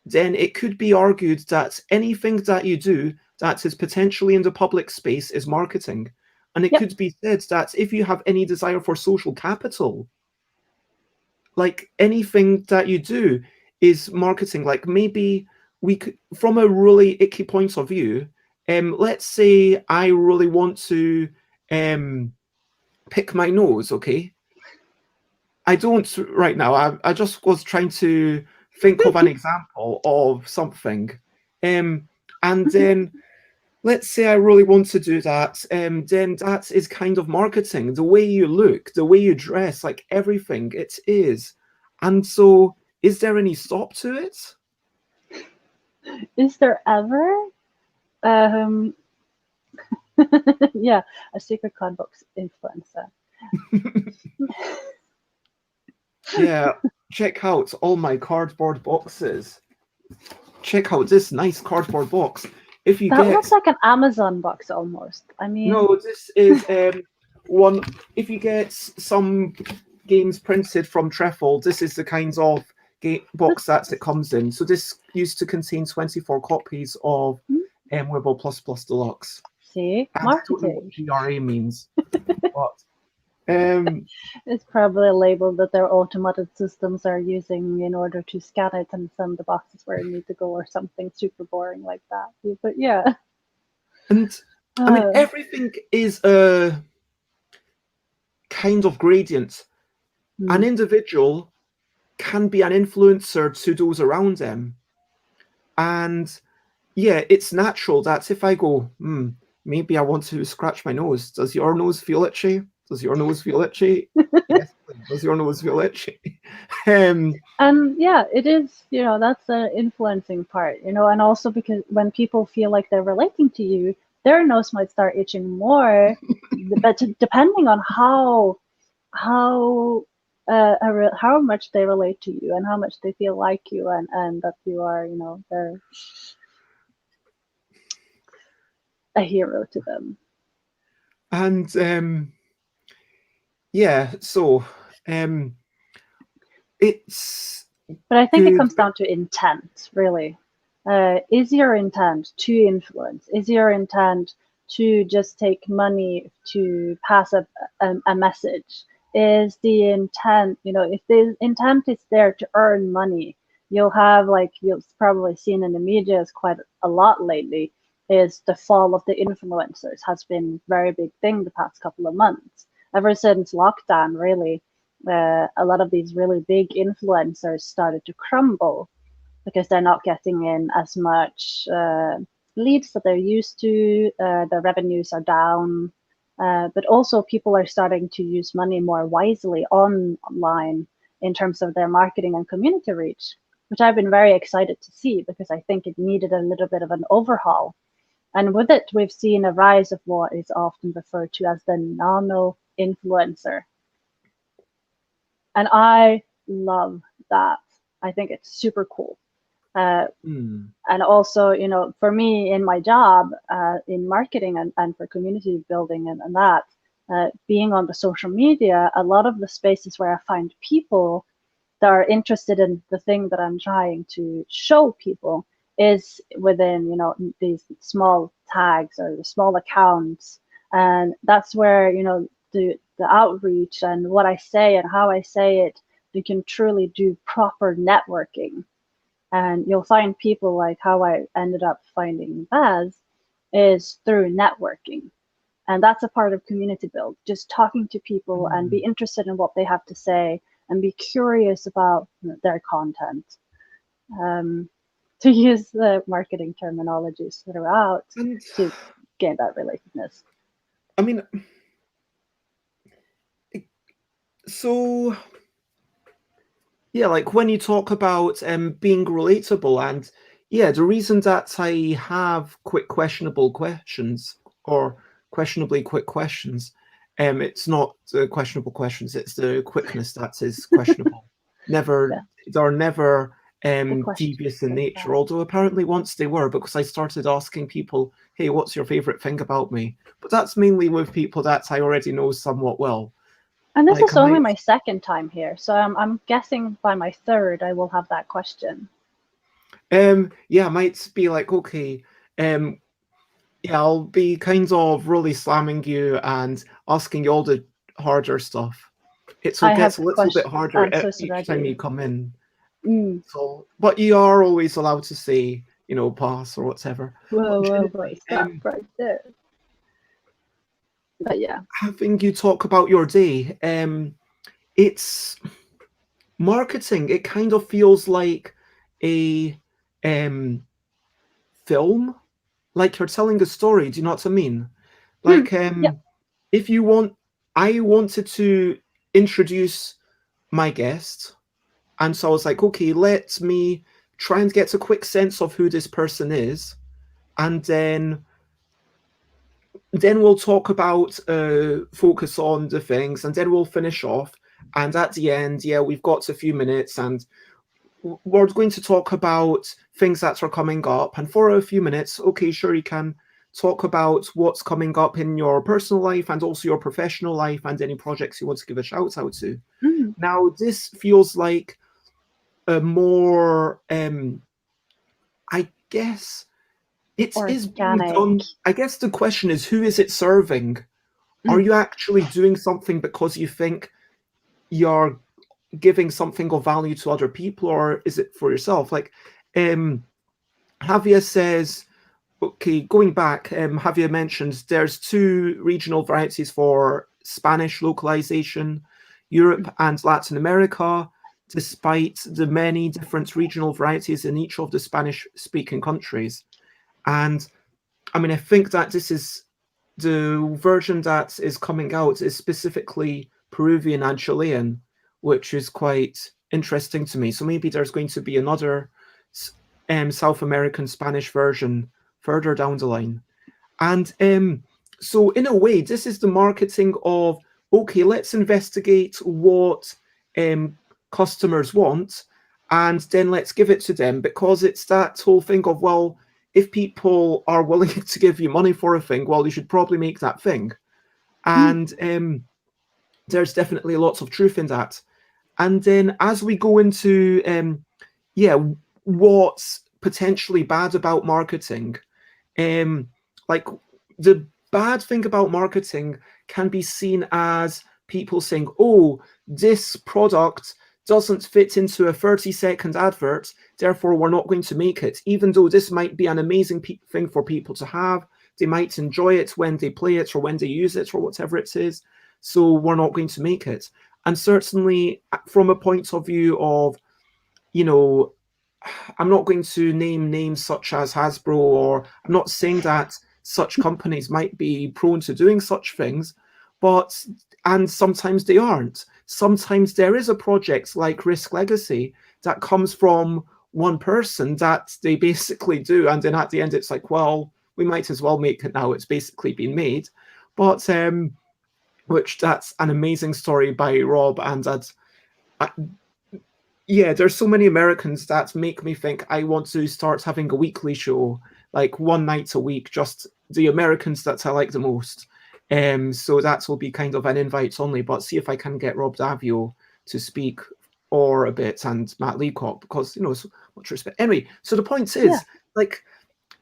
then it could be argued that anything that you do that is potentially in the public space is marketing. And it Yep. could be said that if you have any desire for social capital, like anything that you do is marketing. Like maybe we could, from a really icky point of view, let's say I really want to pick my nose, okay? I don't right now. I just was trying to think of an example of something. And then let's say I really want to do that, then that is kind of marketing. The way you look, the way you dress, like everything, it is. And so, is there any stop to it? Is there ever? Um, yeah, a secret card box influencer. Yeah, check out all my cardboard boxes. Check out this nice cardboard box. If you That looks get like an Amazon box almost. I mean, No, this is one. If you get some games printed from Treffle, this is the kind of box that it comes in. So this used to contain 24 copies of Wibble Plus Plus Deluxe. see, And I don't know what marketing. GRA means, but um, It's probably a label that their automated systems are using in order to scan it and send the boxes where it need to go, or something super boring like that. But yeah. and I mean Uh, everything is a kind of gradient. An hmm. individual can be an influencer to those around them, and yeah, it's natural that if I go, maybe I want to scratch my nose. Does your nose feel itchy? Does your nose feel itchy? Yes, please. Does your nose feel itchy? um, And yeah, it is, that's the influencing part, and also because when people feel like they're relating to you, their nose might start itching more, but depending on how how much they relate to you and how much they feel like you, and that you are, they're a hero to them. and yeah, so um, it's But I think it good. comes down to intent, really. Is your intent to influence? Is your intent to just take money to pass a message? Is the intent, if the intent is there to earn money, you'll have, like you've probably seen in the media quite a lot lately, is the fall of the influencers has been a very big thing the past couple of months. Ever since lockdown, really, a lot of these really big influencers started to crumble because they're not getting in as much leads that they're used to. Their revenues are down, but also people are starting to use money more wisely online in terms of their marketing and community reach, which I've been very excited to see because I think it needed a little bit of an overhaul. And with it, we've seen a rise of what is often referred to as the nano influencer, and I love that. I think it's super cool. Hmm. And also, for me in my job in marketing and for community building and that, being on the social media, a lot of the spaces where I find people that are interested in the thing that I'm trying to show people is within, these small tags or the small accounts. And that's where, the outreach and what I say and how I say it, you can truly do proper networking. And you'll find people like how I ended up finding Baz is through networking. And that's a part of community build, just talking to people and be Hmm. interested in what they have to say and be curious about their content. Um, to use the marketing terminologies throughout And to gain that relatedness. I mean, so yeah, like when you talk about being relatable, and yeah, the reason that I have quick questionable questions or questionably quick questions, it's not the questionable questions, it's the quickness that is questionable. Never, Yeah, they're never the question devious in is nature, that. although apparently once they were, because I started asking people, hey, what's your favorite thing about me? But that's mainly with people that I already know somewhat well. And this Like is I only might my second time here, so I'm guessing by my third I will have that question. yeah, I might be like, okay, um, yeah, I'll be kind of really slamming you and asking you all the harder stuff. I have Gets a little bit harder answers each time you ready. come in. Mm. So, but you are always allowed to say, pass or whatever. Whoa, But whoa, whoa! generally, Stop right there. But yeah. having you talk about your day, it's marketing. It kind of feels like a um, film, like you're telling a story. Do you know what I mean? Hmm. Like, Yeah. if you want, I wanted to introduce my guest, and so I was like, okay, let me try and get a quick sense of who this person is, and then we'll talk about focus on the things, and then we'll finish off. And at the end, yeah, we've got a few minutes, and we're going to talk about things that are coming up. And for a few minutes, okay, sure, you can talk about what's coming up in your personal life and also your professional life and any projects you want to give a shout out to. Mm. Now, this feels like a more, I guess, it is being Organic. done. I guess the question is, who is it serving? Are Mm. you actually doing something because you think you're giving something of value to other people, or is it for yourself? Like, um, Javier says, okay, going back, Javier mentioned there's two regional varieties for Spanish localization, Mm. Europe and Latin America, despite the many different regional varieties in each of the Spanish speaking countries. And I mean, I think that this is the version that is coming out is specifically Peruvian and Chilean, which is quite interesting to me. So maybe there's going to be another South American Spanish version further down the line. And so, in a way, this is the marketing of okay, let's investigate what um, customers want and then let's give it to them, because it's that whole thing of, well, if people are willing to give you money for a thing, well, you should probably make that thing. Mm. And there's definitely lots of truth in that. And then as we go into, yeah, what's potentially bad about marketing, like the bad thing about marketing can be seen as people saying, oh, this product doesn't fit into a 30-second advert, therefore we're not going to make it, even though this might be an amazing thing for people to have. They might enjoy it when they play it or when they use it or whatever it is, so we're not going to make it. And certainly from a point of view of, you know, I'm not going to name names such as Hasbro, or I'm not saying that such companies might be prone to doing such things, but and sometimes they aren't. Sometimes there is a project like Risk Legacy that comes from one person that they basically do, and then at the end it's like, well, we might as well make it now. It's basically been made, but which that's an amazing story by Rob, and that yeah, there's so many Americans that make me think I want to start having a weekly show, like one night a week, just the Americans that I like the most. So that will be kind of an invite only, but see if I can get Rob Davio to speak or a bit and Matt Leacock because so much respect. Anyway, so the point Yeah. is, like,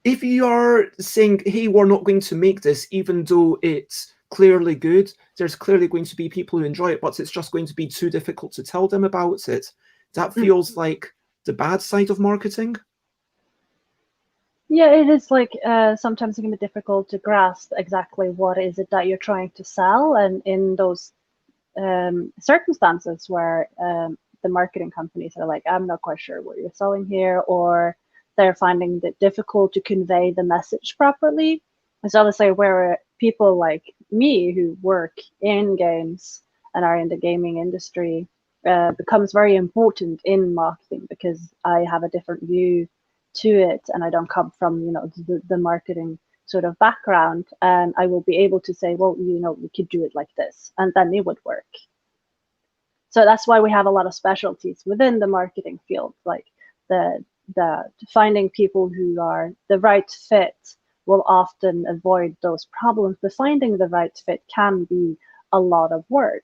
if you are saying, hey, we're not going to make this, even though it's clearly good, there's clearly going to be people who enjoy it, but it's just going to be too difficult to tell them about it. That feels like the bad side of marketing. Yeah, it is like sometimes it can be difficult to grasp exactly what is it that you're trying to sell, and in those circumstances where the marketing companies are like, I'm not quite sure what you're selling here, or they're finding it difficult to convey the message properly. It's obviously where people like me who work in games and are in the gaming industry becomes very important in marketing because I have a different view to it and I don't come from the marketing sort of background, and I will be able to say, well, we could do it like this, and then it would work. So that's why we have a lot of specialties within the marketing field, like the finding people who are the right fit will often avoid those problems, but finding the right fit can be a lot of work.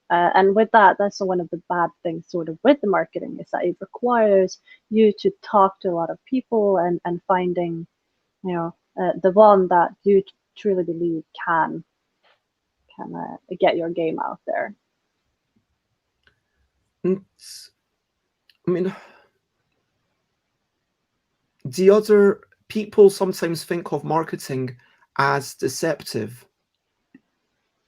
And with that, that's one of the bad things sort of with the marketing is that it requires you to talk to a lot of people and finding the one that you truly believe can get your game out there. I mean, the other people sometimes think of marketing as deceptive.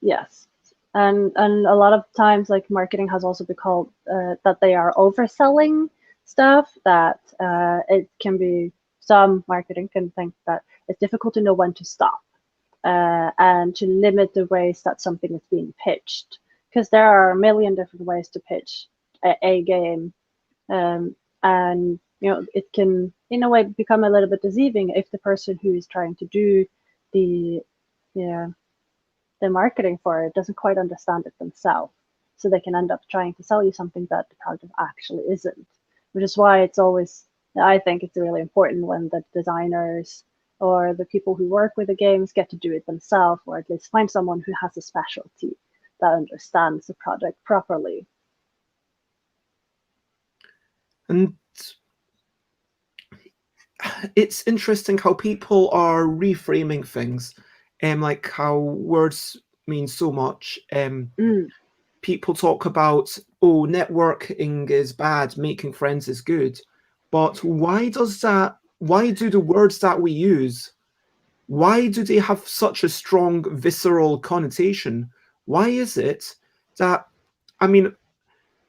Yes. And a lot of times, like marketing has also been called that they are overselling stuff. That it can be some marketing can think that it's difficult to know when to stop and to limit the ways that something is being pitched, because there are a million different ways to pitch a game, and it can in a way become a little bit deceiving if the person who is trying to do the yeah the marketing for it doesn't quite understand it themselves. So they can end up trying to sell you something that the product actually isn't, which is why it's always, I think it's really important when the designers or the people who work with the games get to do it themselves, or at least find someone who has a specialty that understands the product properly. And it's interesting how people are reframing things, like how words mean so much. People talk about, oh, networking is bad, making friends is good. But why do the words that we use, why do they have such a strong visceral connotation? Why is it that, I mean,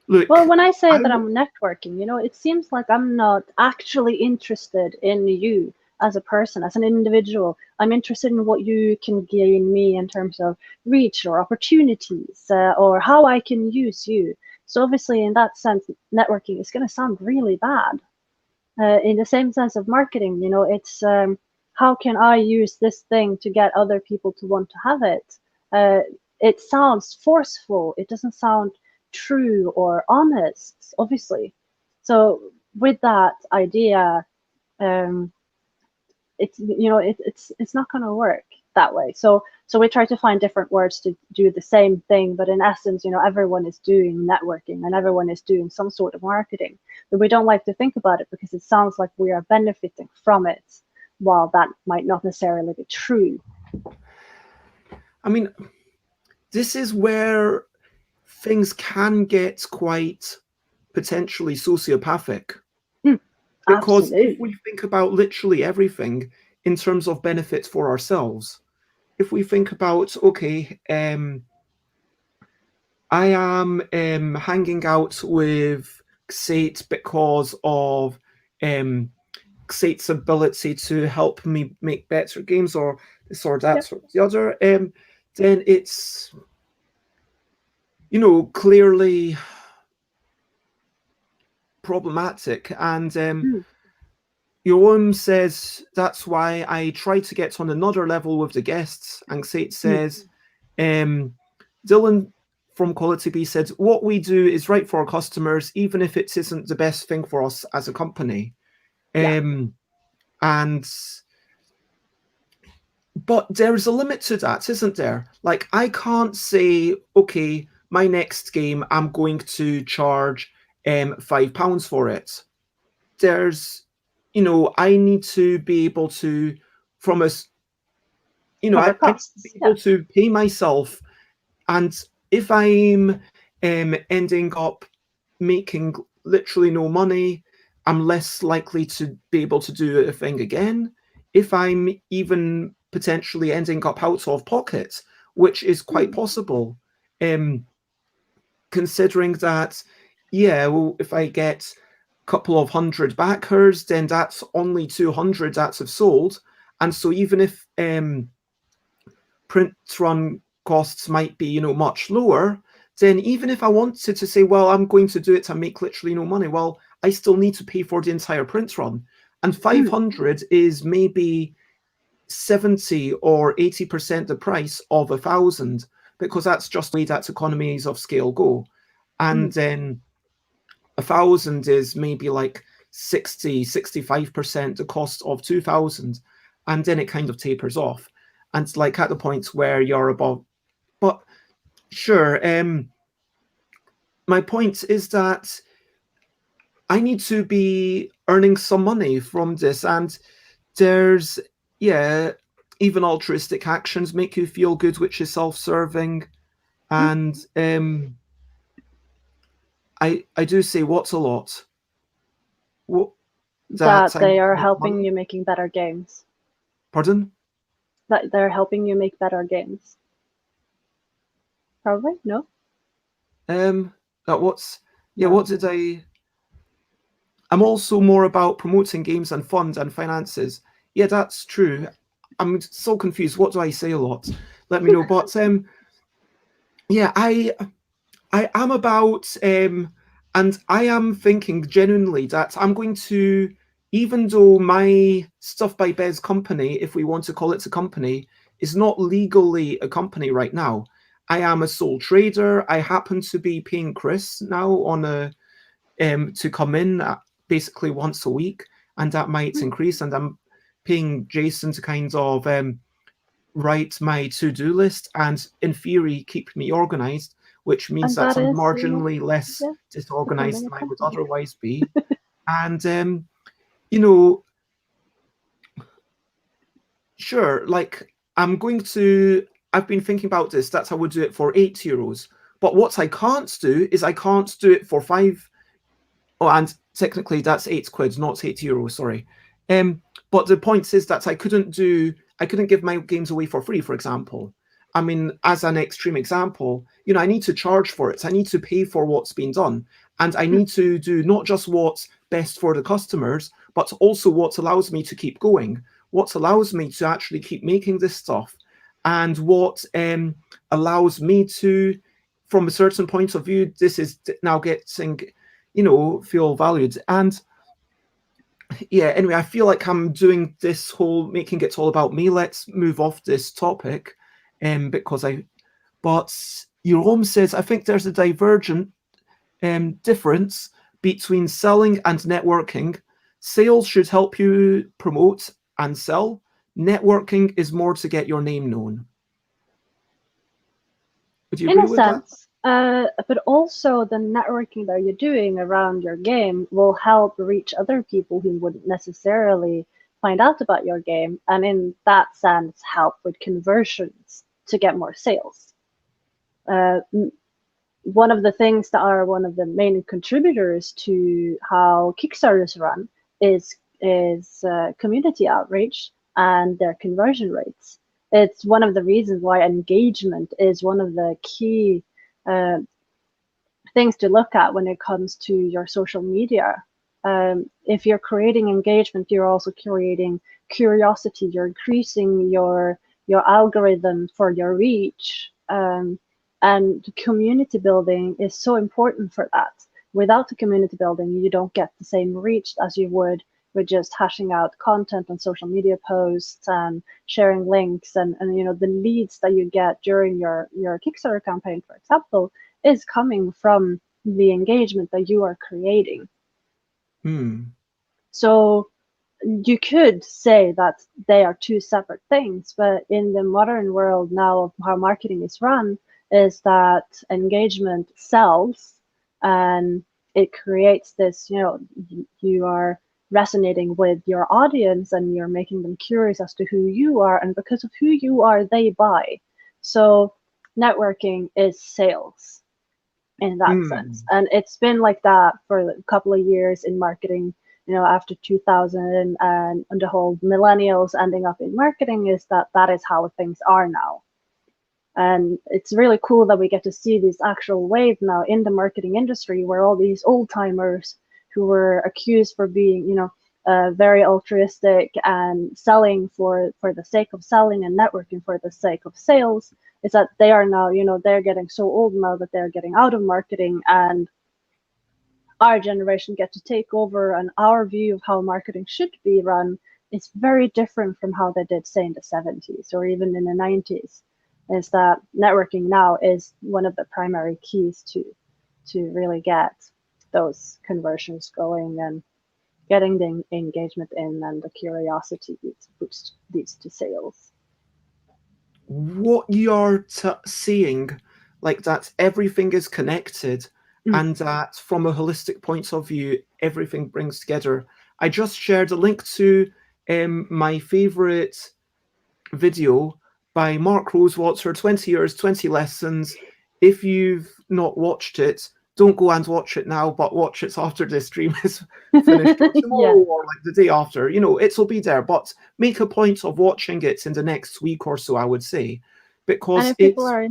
look, Well, when I say that I'm networking, it seems like I'm not actually interested in you as a person, as an individual. I'm interested in what you can gain me in terms of reach or opportunities, or how I can use you. So obviously, in that sense, networking is going to sound really bad. In the same sense of marketing, it's how can I use this thing to get other people to want to have it? It sounds forceful. It doesn't sound true or honest, obviously. So with that idea, um, it's not going to work that way. So we try to find different words to do the same thing, but in essence, everyone is doing networking and everyone is doing some sort of marketing, but we don't like to think about it because it sounds like we are benefiting from it, while that might not necessarily be true. I mean, this is where things can get quite potentially sociopathic. Because if we Absolutely. think about literally everything in terms of benefits for ourselves, if we think about, okay, I am hanging out with Xate because of Xate's ability to help me make better games, or this or that Yep. or the other, then it's, clearly problematic. And Mm. Yoam says that's why I try to get on another level with the guests. And Xate Mm. says, Dylan from Quality B said, what we do is right for our customers, even if it isn't the best thing for us as a company. Yeah. But there is a limit to that, isn't there? Like, I can't say, okay, my next game, I'm going to charge £5 for it. There's, I need to be able to, from a, Cover I need to be costs. Yeah. able to pay myself. And if I'm ending up making literally no money, I'm less likely to be able to do a thing again. If I'm even potentially ending up out of pocket, which is quite possible, considering that, yeah, well, if I get a couple of hundred backers, then that's only 200 that have sold. And so even if print run costs might be, much lower, then even if I wanted to say, well, I'm going to do it and make literally no money, well, I still need to pay for the entire print run. And 500 is maybe 70 or 80% the price of 1,000, because that's just the way that economies of scale go. And then 1,000 is maybe like 65% the cost of 2,000. And then it kind of tapers off. And it's like at the point where you're above. But sure, my point is that I need to be earning some money from this. And there's, yeah, even altruistic actions make you feel good, which is self-serving. And I do say what's a lot. What, That I they are make helping money? you making better games. Pardon? That they're helping you make better games. Probably no. What's yeah? No. What did I? I'm also more about promoting games and fund and finances. Yeah, that's true. I'm so confused. What do I say a lot? Let me know. But yeah, I am about and I am thinking genuinely that I'm going to, even though my Stuff by Bez company, if we want to call it a company, is not legally a company right now. I am a sole trader. I happen to be paying Chris now on a to come in basically once a week, and that might increase. And I'm paying Jason to kind of write my to-do list and, in theory, keep me organized, which means And that that I'm is, marginally less yeah, disorganized becoming a than I would company. otherwise be. And you know, sure, like I've been thinking about this. That's how I would do it for €8. But what I can't do is I can't do it for five. Oh, and technically that's £8, not €8. Sorry. But the point is that I couldn't give my games away for free, for example. I mean, as an extreme example, I need to charge for it. I need to pay for what's been done. And I need to do not just what's best for the customers, but also what allows me to keep going, what allows me to actually keep making this stuff, and what allows me to, from a certain point of view, this is now getting, feel valued. And yeah, anyway, I feel like I'm doing this whole making it all about me. Let's move off this topic. But Jerome says, I think there's a divergent difference between selling and networking. Sales should help you promote and sell. Networking is more to get your name known. Would you In agree a with that? sense, but also the networking that you're doing around your game will help reach other people who wouldn't necessarily find out about your game, and in that sense, help with conversions to get more sales. One of the things that are one of the main contributors to how Kickstarters run is community outreach and their conversion rates. It's one of the reasons why engagement is one of the key things to look at when it comes to your social media. If you're creating engagement, you're also creating curiosity. You're increasing your algorithm for your reach. And community building is so important for that. Without the community building, you don't get the same reach as you would with just hashing out content on social media posts and sharing links and the leads that you get during your Kickstarter campaign, for example, is coming from the engagement that you are creating. So you could say that they are two separate things, but in the modern world now of how marketing is run, is that engagement sells, and it creates this, you are resonating with your audience and you're making them curious as to who you are, and because of who you are, they buy. So networking is sales in that sense. And it's been like that for a couple of years in marketing, after 2000, and the whole millennials ending up in marketing, is that is how things are now. And it's really cool that we get to see this actual wave now in the marketing industry, where all these old timers who were accused for being, very altruistic and selling for the sake of selling and networking for the sake of sales, is that they are now, they're getting so old now that they're getting out of marketing, and our generation get to take over, and our view of how marketing should be run is very different from how they did, say, in the 70s or even in the 90s. Is that networking now is one of the primary keys to really get those conversions going, and getting the engagement in, and the curiosity boost leads to sales. What you're seeing, like that everything is connected, and that from a holistic point of view, everything brings together. I just shared a link to my favorite video by Mark Rosewater, 20 years, 20 lessons. If you've not watched it, don't go and watch it now, but watch it after the stream is finished, or tomorrow, or like the day after. It'll be there, but make a point of watching it in the next week or so, I would say, because and if people are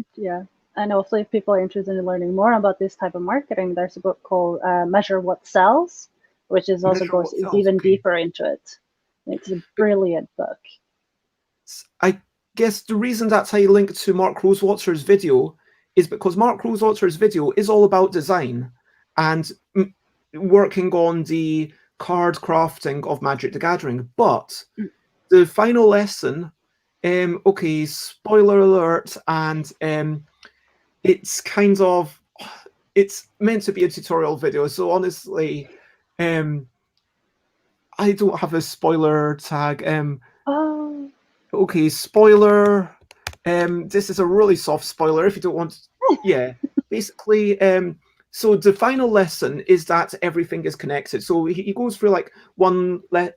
and also if people are interested in learning more about this type of marketing, there's a book called Measure What Sells, which is also goes even deeper into it. It's a brilliant book. I guess the reason that I linked to Mark Rosewater's video is because Mark Rosewater's video is all about design and working on the card crafting of Magic the Gathering. But the final lesson, okay, spoiler alert, and it's it's meant to be a tutorial video. So honestly, I don't have a spoiler tag. Okay, spoiler. This is a really soft spoiler if you don't want. Yeah, basically. So the final lesson is that everything is connected. So he goes through like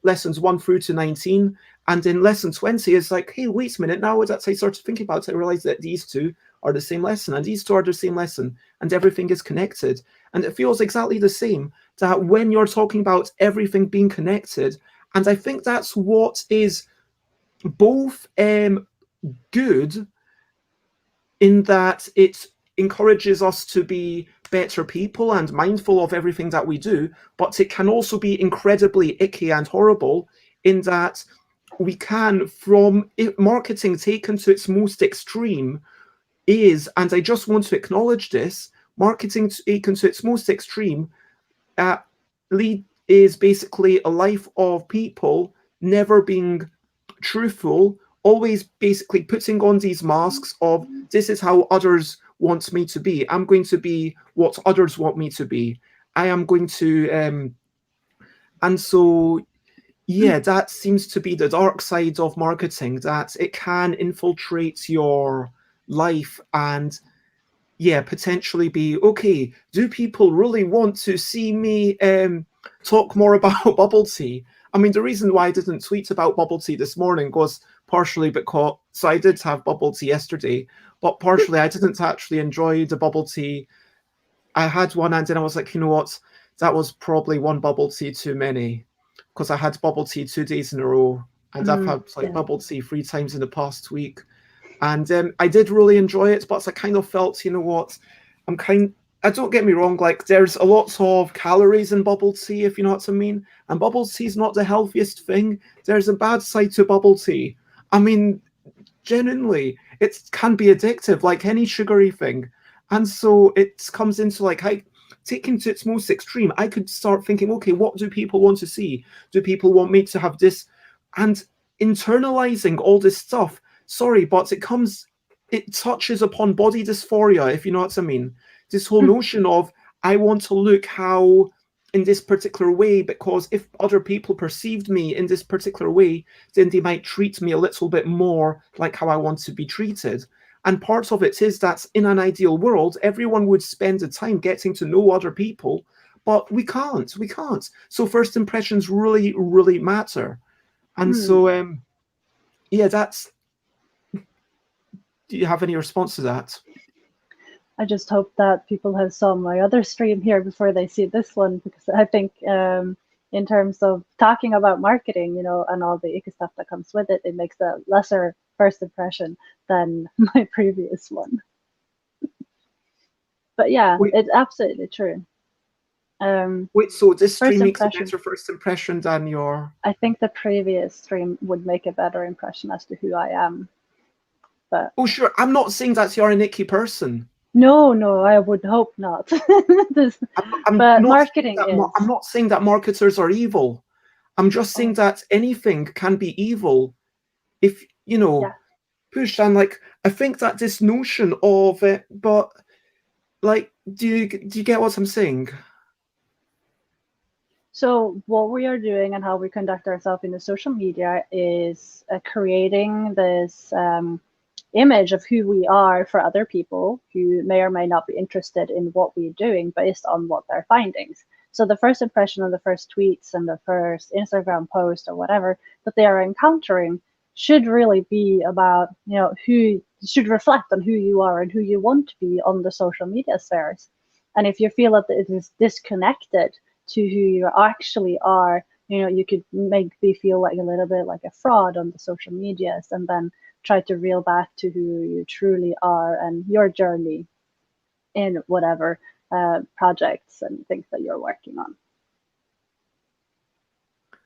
lessons 1 through to 19, and in lesson 20 is like, hey, wait a minute. Now that I started thinking about it, I realized that these two are the same lesson, and these two are the same lesson, and everything is connected. And it feels exactly the same that when you're talking about everything being connected, and I think that's what is both good in that it encourages us to be better people and mindful of everything that we do, but it can also be incredibly icky and horrible in that we can, from marketing taken to its most extreme, and I just want to acknowledge this, marketing taken to its most extreme is basically a life of people never being truthful, always basically putting on these masks of, this is how others want me to be. I'm going to be what others want me to be. I am going to, and so, yeah, that seems to be the dark side of marketing, that it can infiltrate your life and, yeah, potentially be, okay, do people really want to see me talk more about bubble tea? I mean, the reason why I didn't tweet about bubble tea this morning was partially because, so I did have bubble tea yesterday, but partially I didn't actually enjoy the bubble tea. I had one and then I was like, you know what, that was probably one bubble tea too many, because I had bubble tea 2 days in a row, and I've had like bubble tea 3 times in the past week. And I did really enjoy it, but I kind of felt, you know what, don't get me wrong, like there's a lot of calories in bubble tea, if you know what I mean. And bubble tea is not the healthiest thing. There's a bad side to bubble tea. I mean, genuinely, it can be addictive, like any sugary thing. And so it comes into like, taking to its most extreme, I could start thinking, okay, what do people want to see? Do people want me to have this? And internalizing all this stuff, sorry, but it touches upon body dysphoria, if you know what I mean. this whole notion of I want to look how in this particular way, because if other people perceived me in this particular way, then they might treat me a little bit more like how I want to be treated. And part of it is that in an ideal world, everyone would spend the time getting to know other people, but we can't. So first impressions really, really matter. And so, yeah, that's. Do you have any response to that? I just hope that people have saw my other stream here before they see this one, because I think in terms of talking about marketing, you know, and all the icky stuff that comes with it, it makes a lesser first impression than my previous one. But yeah, Wait, it's absolutely true. so this First stream makes a impression. better first impression than your. I think the previous stream would make a better impression as to who I am. But Oh, sure. I'm not saying that you're an icky person. no, I would hope not. But marketing is. I'm not saying that marketers are evil. I'm just saying that anything can be evil if, you know, pushed. And like, I think that this notion of it, but like, do you get what I'm saying? So what we are doing and how we conduct ourselves in the social media is creating this image of who we are for other people who may or may not be interested in what we're doing based on what their findings. So the first impression of the first tweets and the first Instagram post or whatever that they are encountering should really be about, you know, who should reflect on who you are and who you want to be on the social media spheres. And if you feel that it is disconnected to who you actually are, you know, you could make me feel like a little bit like a fraud on the social medias, and then try to reel back to who you truly are and your journey in whatever projects and things that you're working on. I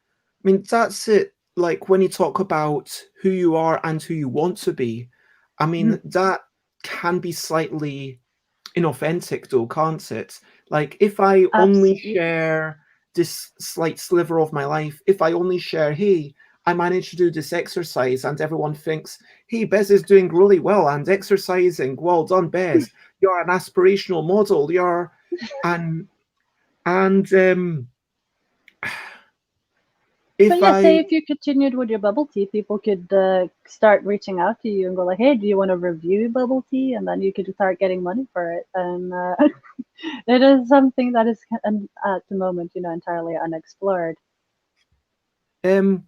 mean, that's it. Like when you talk about who you are and who you want to be, I mean, that can be slightly inauthentic though, can't it? Like if I only share this slight sliver of my life, if I only share, hey, I managed to do this exercise, and everyone thinks, hey, Bez is doing really well and exercising. Well done, Bez. You're an aspirational model. You're and say if you continued with your bubble tea, people could start reaching out to you and go like, hey, do you want to review bubble tea? And then you could start getting money for it. And it is something that is at the moment, you know, entirely unexplored. And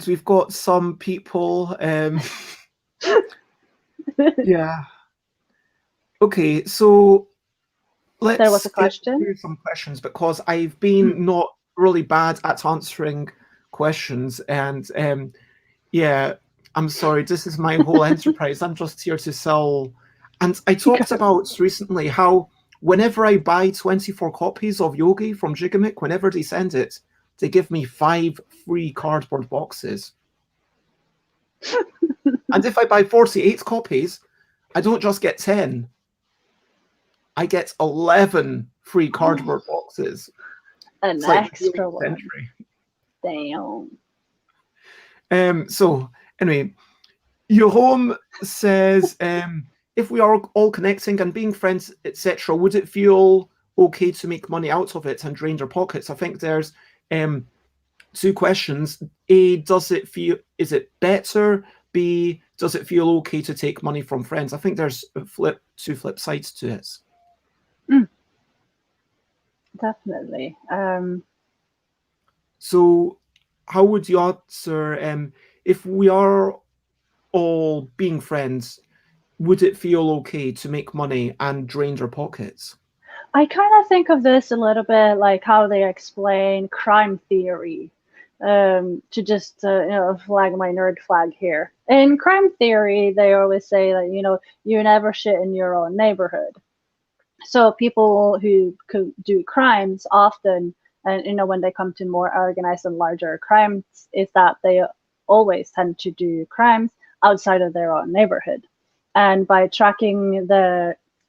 we've got some people. Yeah. Okay, so let's there was a question. Do some questions, because I've been not really bad at answering questions, and yeah, I'm sorry. This is my whole enterprise. I'm just here to sell. And I talked about recently how whenever I buy 24 copies of Yogi from Gigamic, whenever they send it, they give me 5 free cardboard boxes. And if I buy 48 copies, I don't just get 10. I get 11 free cardboard boxes. An it's extra one. Damn. So anyway, your home says, if we are all connecting and being friends, etc., would it feel okay to make money out of it and drain their pockets? I think there's 2 questions. A, is it better? B, does it feel okay to take money from friends? I think there's 2 flip sides to it. Definitely. So how would you answer, if we are all being friends, would it feel okay to make money and drain their pockets? I kind of think of this a little bit like how they explain crime theory. To just you know, flag my nerd flag here. In crime theory, they always say that, you know, you never shit in your own neighborhood. So people who could do crimes often, and you know, when they come to more organized and larger crimes, is that they always tend to do crimes outside of their own neighborhood. And by tracking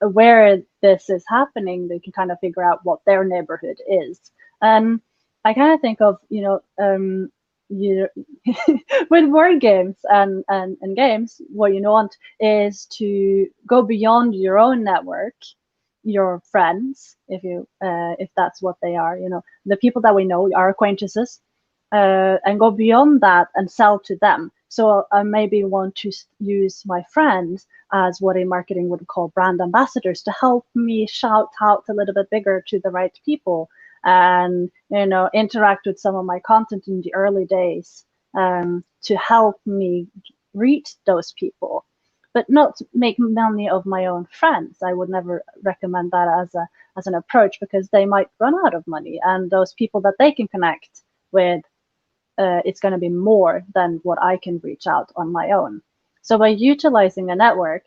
where this is happening, they can kind of figure out what their neighborhood is. And I kind of think of, you know, with board games and games, what you want is to go beyond your own network your friends, if that's what they are, the people that we know, our acquaintances, and go beyond that and sell to them. So I maybe want to use my friends as what in marketing would call brand ambassadors to help me shout out a little bit bigger to the right people, and interact with some of my content in the early days, to help me reach those people, but not make money of my own friends. I would never recommend that as an approach, because they might run out of money, and those people that they can connect with, it's going to be more than what I can reach out on my own. So by utilizing a network,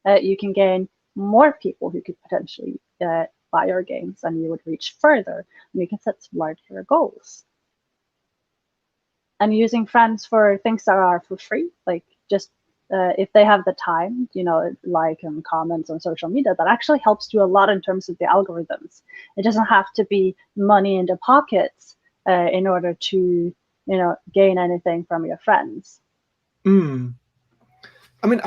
you can gain more people who could potentially buy your games, and you would reach further, and you can set larger goals. And using friends for things that are for free, like just if they have the time, like and comments on social media, that actually helps you a lot in terms of the algorithms. It doesn't have to be money in the pockets in order to, gain anything from your friends. I mean,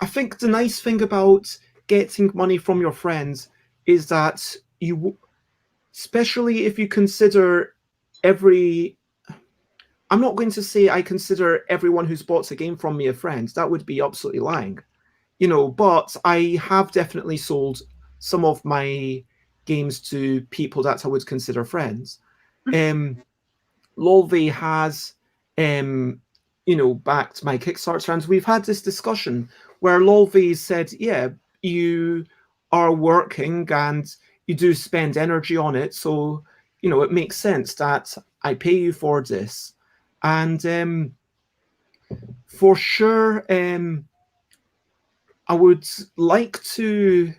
I think the nice thing about getting money from your friends is that especially if you consider I'm not going to say I consider everyone who's bought a game from me a friend. That would be absolutely lying. But I have definitely sold some of my games to people that I would consider friends. Lolve has, backed my Kickstarter, and we've had this discussion where Lolve said, yeah, you are working and you do spend energy on it, so, it makes sense that I pay you for this. And for sure, I would like to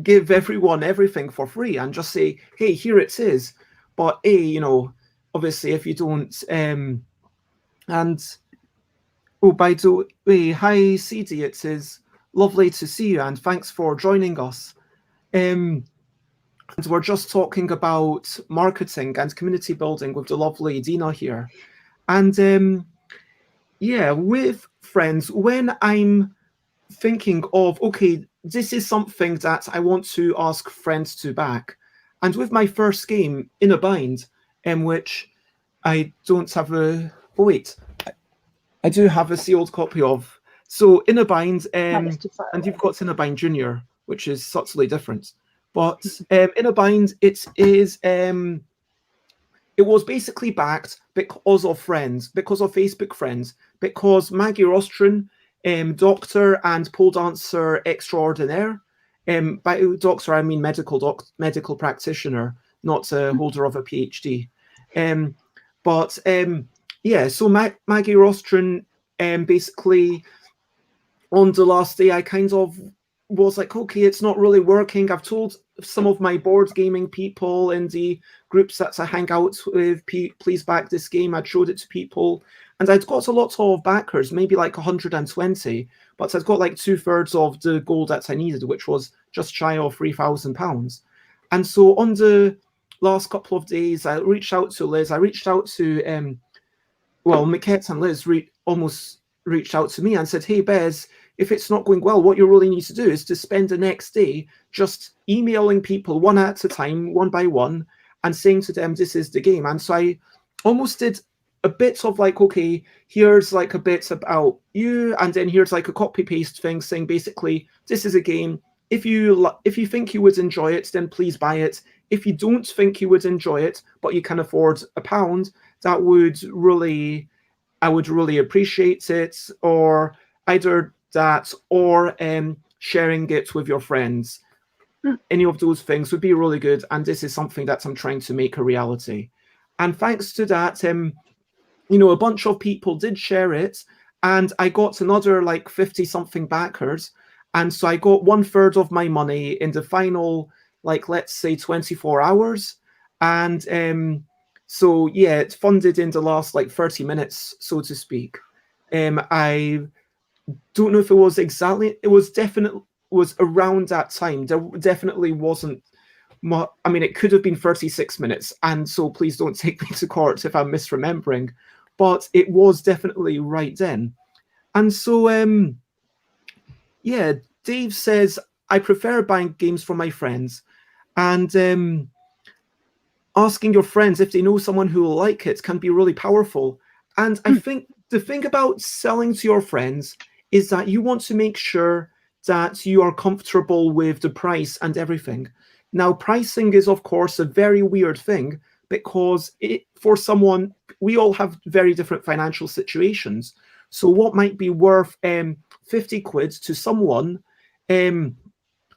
give everyone everything for free and just say, hey, here it is. But obviously if you don't, and by the way, hi CD, it is lovely to see you and thanks for joining us. And we're just talking about marketing and community building with the lovely Dina here. And yeah, with friends, when I'm thinking of, okay, this is something that I want to ask friends to back. And with my first game, In a Bind, in which I don't have I do have a sealed copy of. So In a Bind, and you've got In a Bind Junior, which is subtly different. But In a Bind, it was basically backed because of friends, because of Facebook friends, because Maggie Rostron, doctor and pole dancer extraordinaire. By doctor, I mean medical practitioner, not a holder of a PhD. But yeah, so Maggie Rostron, basically, on the last day, I kind of was like, okay, it's not really working. I've told some of my board gaming people in the groups that I hang out with, please back this game. I'd showed it to people, and I'd got a lot of backers, maybe like 120, but I'd got like 2/3 of the goal that I needed, which was just shy of £3,000. And so on the last couple of days, I reached out to Liz. I reached out to, Miquette and Liz almost reached out to me and said, hey, Bez, if it's not going well, what you really need to do is to spend the next day just emailing people one at a time, one by one, and saying to them, this is the game. And so I almost did a bit of like, okay, here's like a bit about you, and then here's like a copy paste thing saying basically, this is a game. If you think you would enjoy it, then please buy it. If you don't think you would enjoy it, but you can afford £1, I would really appreciate it. Or either that or sharing it with your friends. Any of those things would be really good, and this is something that I'm trying to make a reality. And thanks to that, a bunch of people did share it, and I got another like 50 something backers, and so I got 1/3 of my money in the final, like, let's say 24 hours. And so yeah, it funded in the last like 30 minutes, so to speak. I don't know if it was exactly, it was definitely was around that time. There definitely wasn't I mean, it could have been 36 minutes, and so please don't take me to court if I'm misremembering, but it was definitely right then. And so yeah, Dave says, I prefer buying games from my friends and asking your friends if they know someone who will like it can be really powerful. And I think the thing about selling to your friends is that you want to make sure that you are comfortable with the price and everything. Now, pricing is, of course, a very weird thing because for someone, we all have very different financial situations. So, what might be worth 50 quid to um,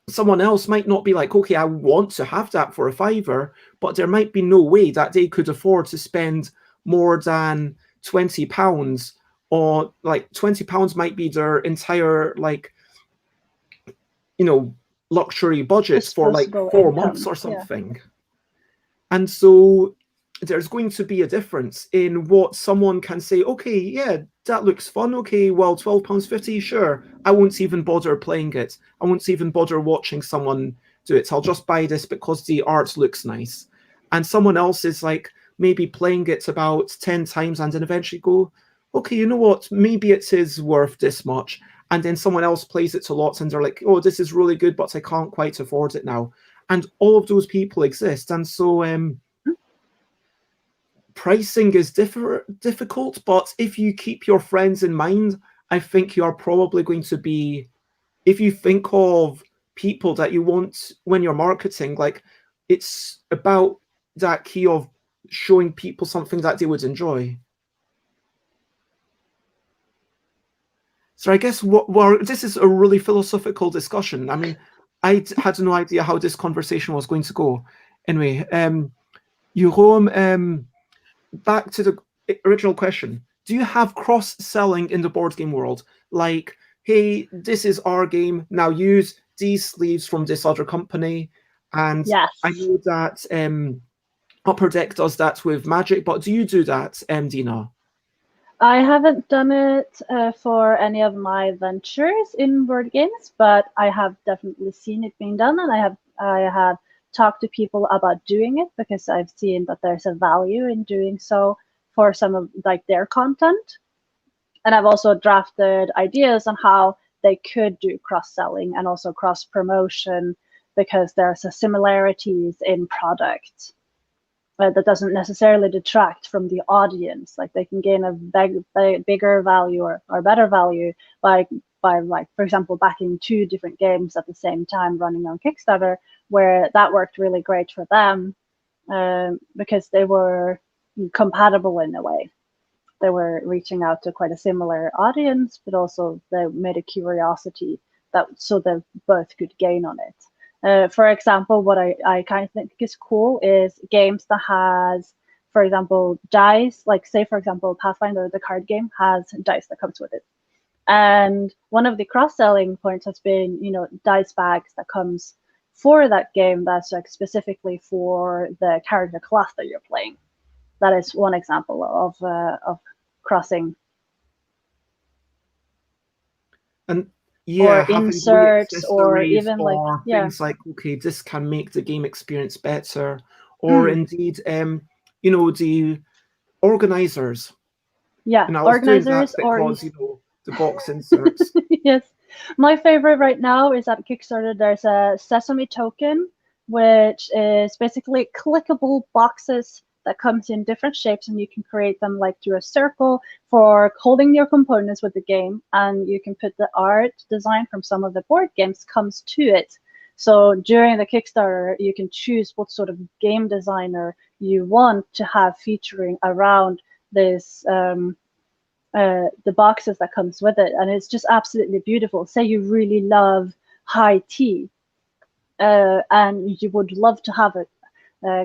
someone else might not be like, okay, I want to have that for a fiver, but there might be no way that they could afford to spend more than £20, or like £20 might be their entire luxury budget for like Disposable 4 months income. or Yeah. something. And so there's going to be a difference in what someone can say, okay, yeah, that looks fun. Okay, well, £12.50, sure. I won't even bother playing it. I won't even bother watching someone do it. I'll just buy this because the art looks nice. And someone else is like maybe playing it about 10 times and then eventually go, okay, you know what? Maybe it is worth this much. And then someone else plays it a lot and they're like, oh, this is really good, but I can't quite afford it now. And all of those people exist. And so pricing is difficult, but if you keep your friends in mind, I think you are probably going to be, if you think of people that you want when you're marketing, like it's about that key of showing people something that they would enjoy. So I guess this is a really philosophical discussion. I mean, I had no idea how this conversation was going to go. Anyway, Jerome, back to the original question. Do you have cross-selling in the board game world? Like, hey, this is our game. Now use these sleeves from this other company. And Yes. I know that Upper Deck does that with Magic, but do you do that, Dina? I haven't done it for any of my ventures in board games, but I have definitely seen it being done, and I have talked to people about doing it because I've seen that there's a value in doing so for some of like their content. And I've also drafted ideas on how they could do cross-selling and also cross-promotion because there's a similarities in product that doesn't necessarily detract from the audience. Like they can gain a bigger value or better value by like, for example, backing two different games at the same time running on Kickstarter, where that worked really great for them because they were compatible in a way. They were reaching out to quite a similar audience, but also they made a curiosity that so they both could gain on it. For example, what I kind of think is cool is games that has, for example, dice, like say, for example, Pathfinder, the card game, has dice that comes with it. And one of the cross-selling points has been, dice bags that comes for that game that's like specifically for the character class that you're playing. That is one example of crossing. And yeah, Or having inserts, or accessories even like, or yeah. things like, okay, this can make the game experience better, or Mm. indeed, the organizers. Yeah, And I was doing that organizers because, the box inserts. yes. My favorite right now is at Kickstarter, there's a Sesame token, which is basically clickable boxes that comes in different shapes, and you can create them like through a circle for holding your components with the game, and you can put the art design from some of the board games comes to it. So during the Kickstarter, you can choose what sort of game designer you want to have featuring around this the boxes that comes with it, and it's just absolutely beautiful. Say you really love high tea, and you would love to have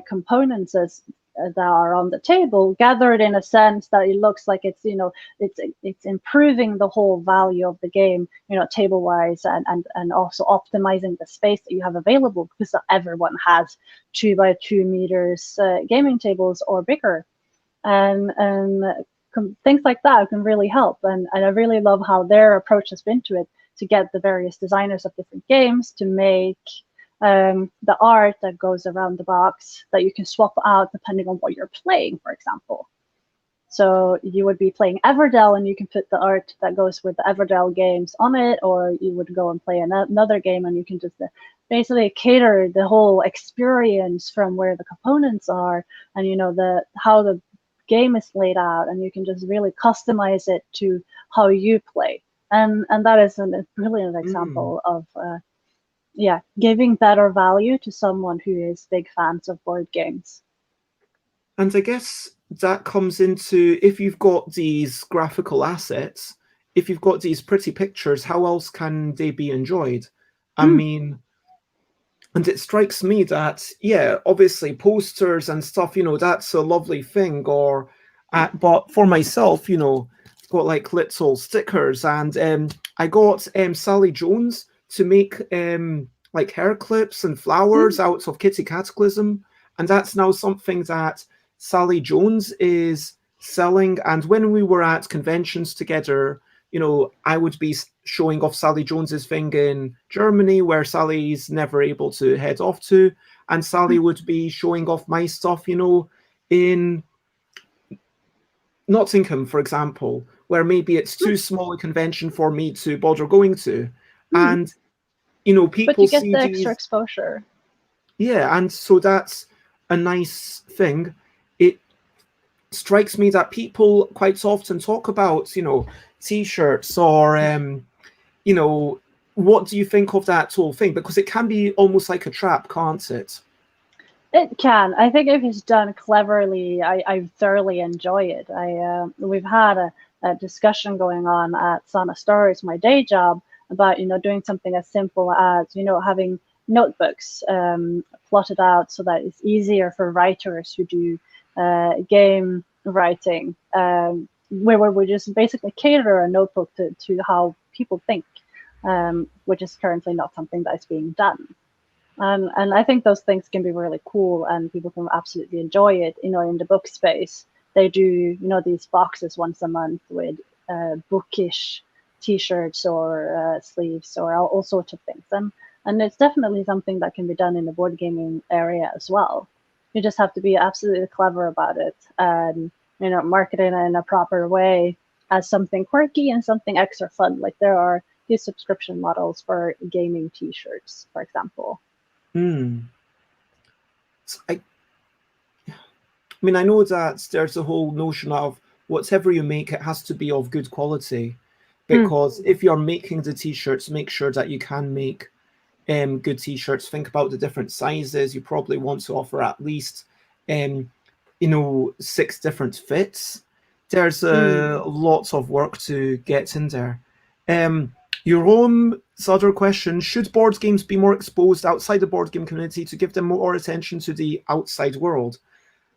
components that are on the table gathered in a sense that it looks like it's it's improving the whole value of the game, table wise, and also optimizing the space that you have available, because not everyone has 2 by 2 meters gaming tables or bigger, and things like that can really help. And I really love how their approach has been to it, to get the various designers of different games to make the art that goes around the box that you can swap out depending on what you're playing, for example. So you would be playing Everdell, and you can put the art that goes with the Everdell games on it, or you would go and play another game, and you can just basically cater the whole experience from where the components are, and how the game is laid out, and you can just really customize it to how you play. And that is a brilliant example of giving better value to someone who is big fans of board games. And I guess that comes into, if you've got these graphical assets, if you've got these pretty pictures, how else can they be enjoyed? I mean, and it strikes me that, yeah, obviously posters and stuff, that's a lovely thing. But for myself, I've got like little stickers, and I got Sally Jones to make like hair clips and flowers out of Kitty Cataclysm, and that's now something that Sally Jones is selling. And when we were at conventions together, I would be showing off Sally Jones's thing in Germany, where Sally's never able to head off to, and Sally would be showing off my stuff, in Nottingham, for example, where maybe it's too small a convention for me to bother going to. And, people but you get see the these... extra exposure. Yeah, and so that's a nice thing. It strikes me that people quite often talk about, T-shirts or, what do you think of that whole thing? Because it can be almost like a trap, can't it? It can. I think if it's done cleverly, I thoroughly enjoy it. We've had a discussion going on at Sana Stories, my day job, about doing something as simple as having notebooks plotted out so that it's easier for writers who do game writing, where we just basically cater a notebook to how people think, which is currently not something that's being done. And I think those things can be really cool, and people can absolutely enjoy it. In the book space, they do these boxes once a month with bookish T-shirts or sleeves or all sorts of things, and it's definitely something that can be done in the board gaming area as well. You just have to be absolutely clever about it, and market it in a proper way as something quirky and something extra fun. Like there are these subscription models for gaming T-shirts, for example. I mean, I know that there's a whole notion of whatever you make, it has to be of good quality, because if you're making the T-shirts, make sure that you can make good T-shirts. Think about the different sizes. You probably want to offer at least 6 different fits. There's lots of work to get in there. Your own other question: should board games be more exposed outside the board game community to give them more attention to the outside world?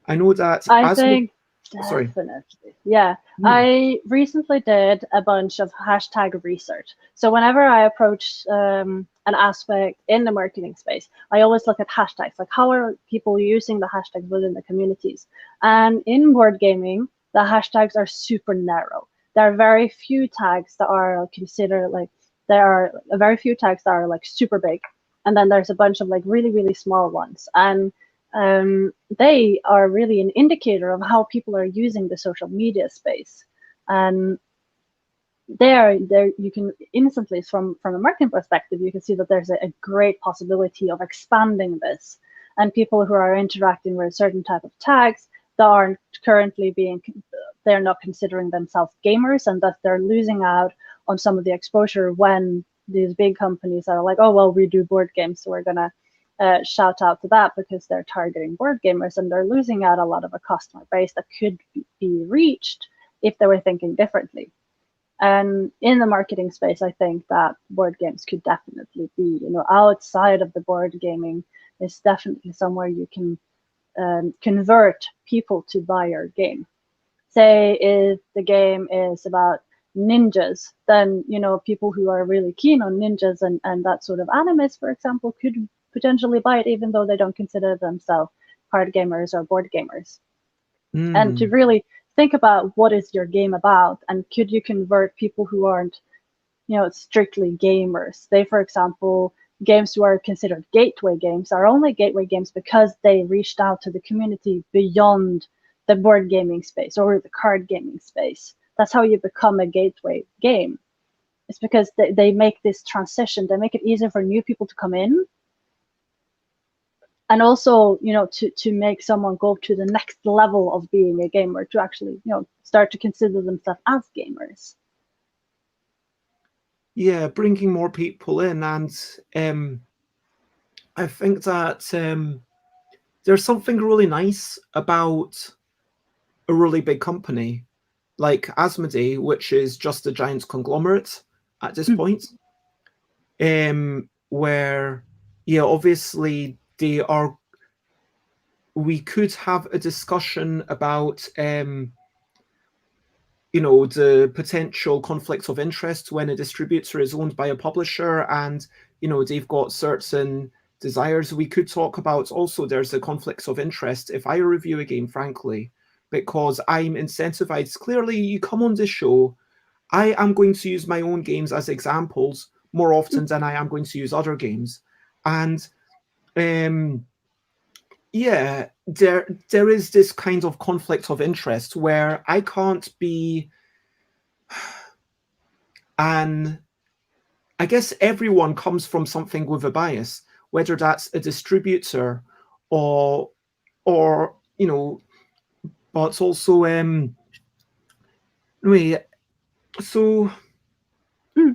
I know that I think definitely. Yeah. I recently did a bunch of hashtag research. So whenever I approach an aspect in the marketing space, I always look at hashtags, like how are people using the hashtags within the communities. And in board gaming, the hashtags are super narrow. There are very few tags that are considered like, there are very few tags that are like super big. And then there's a bunch of like really, really small ones. And they are really an indicator of how people are using the social media space. And there you can instantly, from a marketing perspective, you can see that there's a great possibility of expanding this. And people who are interacting with certain type of tags that aren't currently they're not considering themselves gamers, and that they're losing out on some of the exposure when these big companies are like, oh, well, we do board games, so we're going to shout out to that because they're targeting board gamers, and they're losing out a lot of a customer base that could be reached if they were thinking differently. And in the marketing space, I think that board games could definitely be, outside of the board gaming is definitely somewhere you can convert people to buy your game. Say if the game is about ninjas, then people who are really keen on ninjas and that sort of animus, for example, could potentially buy it even though they don't consider themselves card gamers or board gamers. And to really think about what is your game about, and could you convert people who aren't strictly gamers. They, for example, games who are considered gateway games are only gateway games because they reached out to the community beyond the board gaming space or the card gaming space. That's how you become a gateway game. It's because they make this transition. They make it easier for new people to come in, and also, to make someone go to the next level of being a gamer, to actually, start to consider themselves as gamers. Yeah, bringing more people in, and I think that there's something really nice about a really big company like Asmodee, which is just a giant conglomerate at this point, where, yeah, obviously we could have a discussion about the potential conflicts of interest when a distributor is owned by a publisher and they've got certain desires. We could talk about also there's a conflicts of interest if I review a game, frankly, because I'm incentivized. Clearly, you come on this show, I am going to use my own games as examples more often than I am going to use other games. And yeah, there is this kind of conflict of interest where I can't be I guess everyone comes from something with a bias, whether that's a distributor or but also so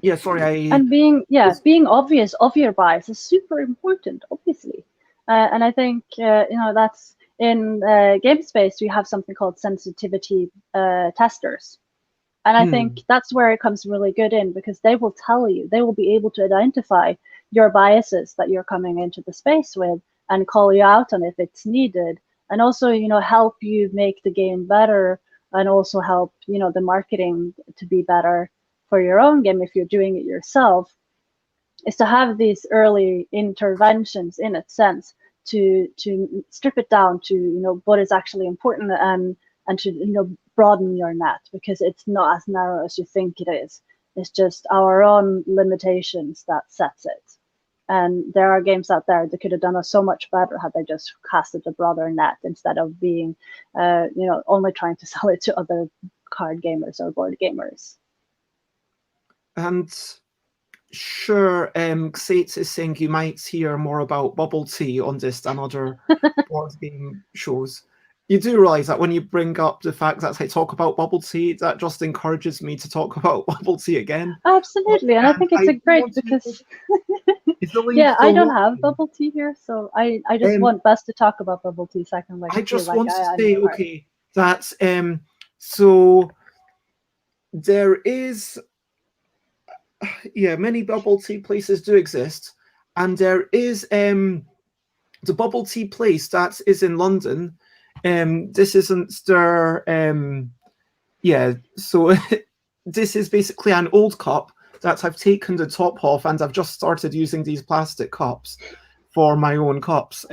yeah, sorry, and being obvious of your bias is super important, obviously. And I think that's in game space we have something called sensitivity testers, and I think that's where it comes really good in, because they will tell you, they will be able to identify your biases that you're coming into the space with and call you out on if it's needed, and also help you make the game better, and also help the marketing to be better for your own game if you're doing it yourself, is to have these early interventions in a sense to strip it down to what is actually important, and to broaden your net, because it's not as narrow as you think it is. It's just our own limitations that sets it. And there are games out there that could have done us so much better had they just casted a broader net instead of being only trying to sell it to other card gamers or board gamers. And sure, Xates is saying you might hear more about bubble tea on this than other board game shows. You do realize that when you bring up the fact that I talk about bubble tea, that just encourages me to talk about bubble tea again. Absolutely, and I think it's great because yeah, I don't have bubble tea here, so I just want Bess to talk about bubble tea so I can I just want to say, okay, that so there is many bubble tea places do exist, and there is the bubble tea place that is in London. This isn't their so this is basically an old cup that I've taken the top off, and I've just started using these plastic cups for my own cups.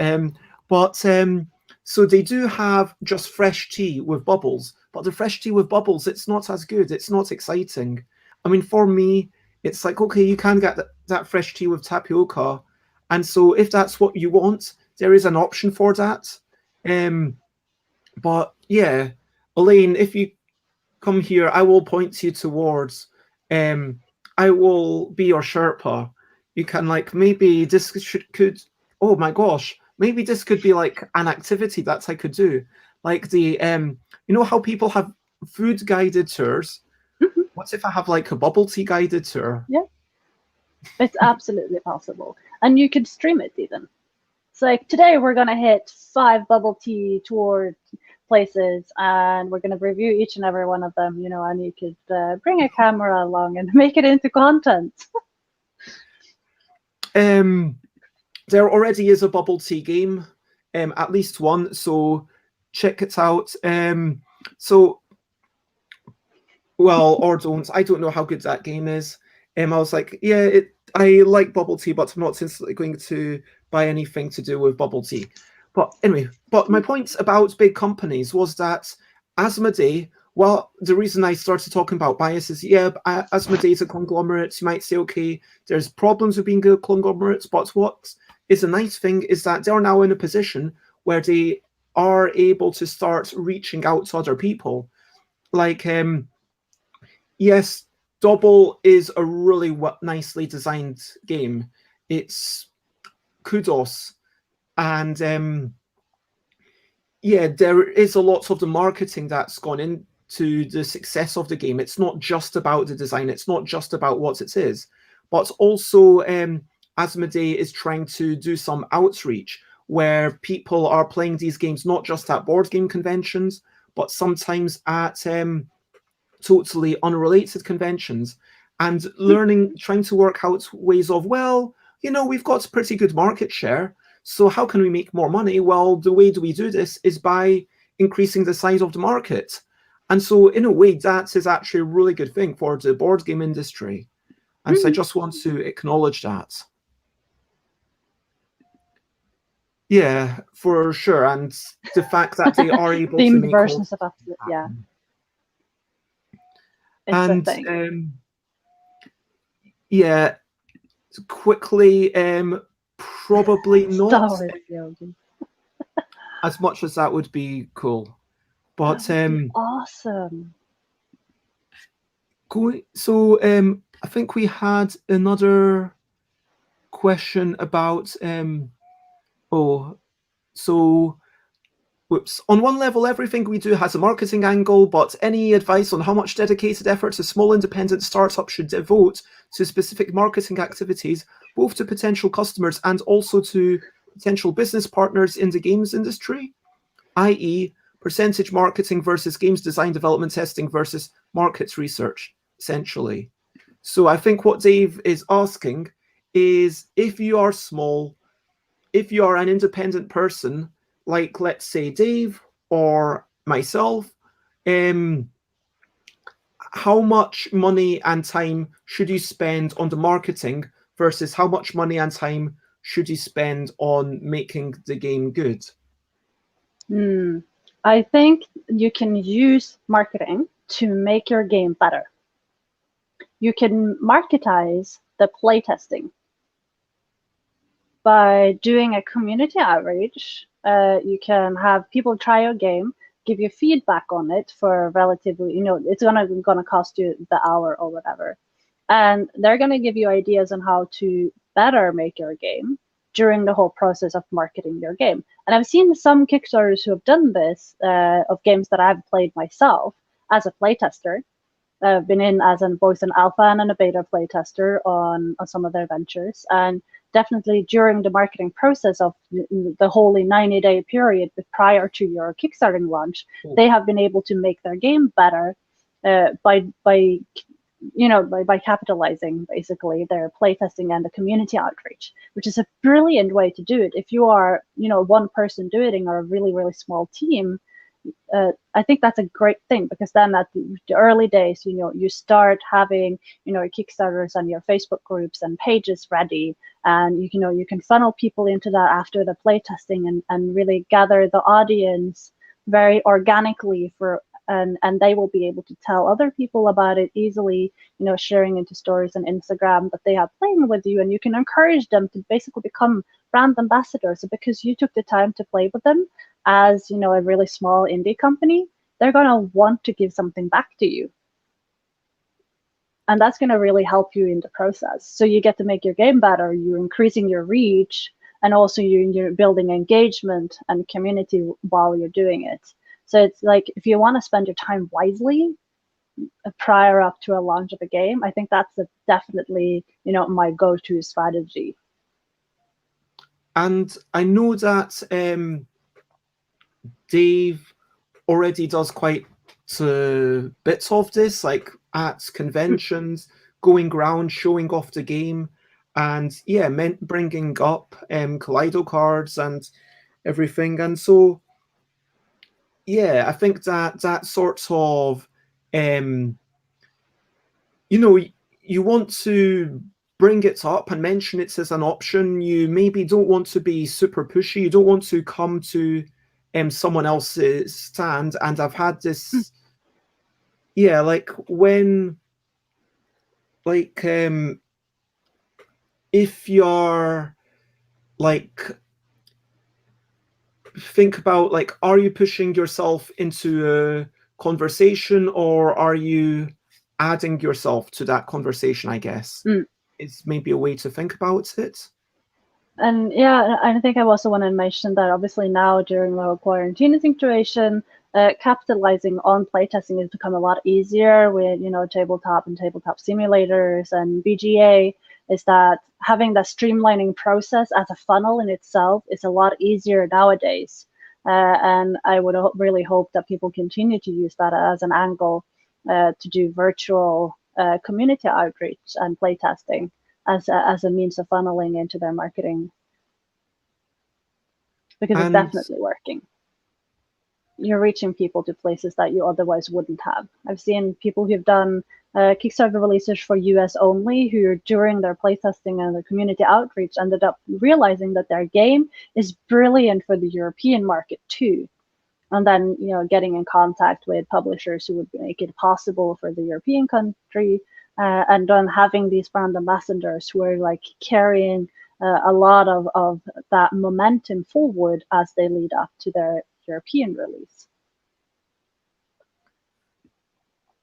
So they do have just fresh tea with bubbles, but the fresh tea with bubbles, it's not as good. It's not exciting. I mean, for me, it's like, okay, you can get that fresh tea with tapioca. And so if that's what you want, there is an option for that. But yeah, Elaine, if you come here, I will point you towards, I will be your Sherpa. You can maybe this could, oh my gosh, maybe this could be like an activity that I could do. Like the, how people have food guided tours? What if I have like a bubble tea guided tour? Yeah, it's absolutely possible. And you could stream it even. It's like, today we're going to hit 5 bubble tea tour places, and we're going to review each and every one of them, and you could bring a camera along and make it into content. There already is a bubble tea game, at least one, so check it out. Or don't. I don't know how good that game is. I was like, yeah, I like bubble tea, but I'm not instantly going to buy anything to do with bubble tea. But anyway, my point about big companies was that Asmodee, well, the reason I started talking about bias is, Asmodee is a conglomerate. You might say, okay, there's problems with being a conglomerate, but what is a nice thing is that they're now in a position where they are able to start reaching out to other people. Like, yes, Double is a really nicely designed game. It's kudos. And yeah, there is a lot of the marketing that's gone into the success of the game. It's not just about the design, it's not just about what it is, but also Asmodee is trying to do some outreach where people are playing these games not just at board game conventions, but sometimes at totally unrelated conventions, and learning, trying to work out ways of, well, we've got pretty good market share, so how can we make more money? Well, the way we do this is by increasing the size of the market. And so in a way, that is actually a really good thing for the board game industry. And so I just want to acknowledge that. Yeah, for sure. And the fact that they are able to make versions of Absolute, yeah. It's and a thing. Yeah, quickly, probably not Star Wars as much as that would be cool, but that would be awesome. So I think we had another question about whoops. On one level, everything we do has a marketing angle, but any advice on how much dedicated effort a small independent startup should devote to specific marketing activities, both to potential customers and also to potential business partners in the games industry, i.e., percentage marketing versus games design, development, testing versus markets research, essentially. So I think what Dave is asking is, if you are small, if you are an independent person, like let's say Dave or myself, how much money and time should you spend on the marketing versus how much money and time should you spend on making the game good? I think you can use marketing to make your game better. You can marketize the playtesting. By doing a community outreach, you can have people try your game, give you feedback on it for relatively, it's gonna cost you the hour or whatever. And they're gonna give you ideas on how to better make your game during the whole process of marketing your game. And I've seen some Kickstarters who have done this of games that I've played myself as a playtester. I've been in as both an alpha and a beta playtester on some of their ventures. And definitely during the marketing process of the whole 90-day period prior to your Kickstarting launch, they have been able to make their game better by capitalizing basically their playtesting and the community outreach, which is a brilliant way to do it. If you are, one person doing it or a really, really small team, I think that's a great thing, because then at the early days, you start having, Kickstarters and your Facebook groups and pages ready, and you can funnel people into that after the playtesting and really gather the audience very organically and they will be able to tell other people about it easily, sharing into stories on Instagram that they are playing with you, and you can encourage them to basically become brand ambassadors. So because you took the time to play with them as, a really small indie company, they're going to want to give something back to you. And that's going to really help you in the process. So you get to make your game better, you're increasing your reach, and also you're building engagement and community while you're doing it. So it's like, if you want to spend your time wisely prior up to a launch of a game, I think that's definitely, my go-to strategy. And I know that Dave already does quite bits of this, like at conventions, going around, showing off the game, and bringing up Kaleido cards and everything. And so, I think that sort of, you want to bring it up and mention it as an option. You maybe don't want to be super pushy. You don't want to come to someone else's stand. And I've had this, like when, like if you're like think about, like, are you pushing yourself into a conversation, or are you adding yourself to that conversation, I guess, is maybe a way to think about it. And yeah, I think I also want to mention that obviously now during the whole quarantine situation, capitalizing on playtesting has become a lot easier with, tabletop and tabletop simulators and BGA, is that having that streamlining process as a funnel in itself is a lot easier nowadays. And I would really hope that people continue to use that as an angle to do virtual community outreach and playtesting as a means of funneling into their marketing, because it's definitely working. You're reaching people to places that you otherwise wouldn't have. I've seen people who've done Kickstarter releases for US only, who during their playtesting and their community outreach ended up realizing that their game is brilliant for the European market too. And then, getting in contact with publishers who would make it possible for the European country, and then having these brand ambassadors who are like carrying a lot of that momentum forward as they lead up to their European release.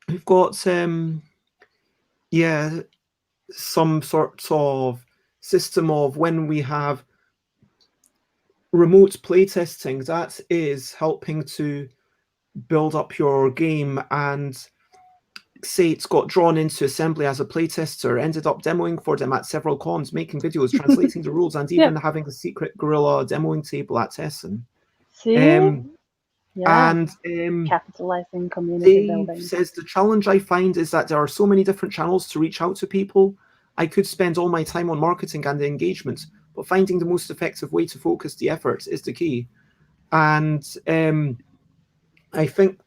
We've got some sort of system of when we have remote playtesting that is helping to build up your game, and say it's got drawn into assembly as a playtester, ended up demoing for them at several cons, making videos, translating the rules, and even having a secret guerrilla demoing table at Essen. See? And capitalizing community Dave building. says, the challenge I find is that there are so many different channels to reach out to people. I could spend all my time on marketing and engagement, but finding the most effective way to focus the efforts is the key. And I think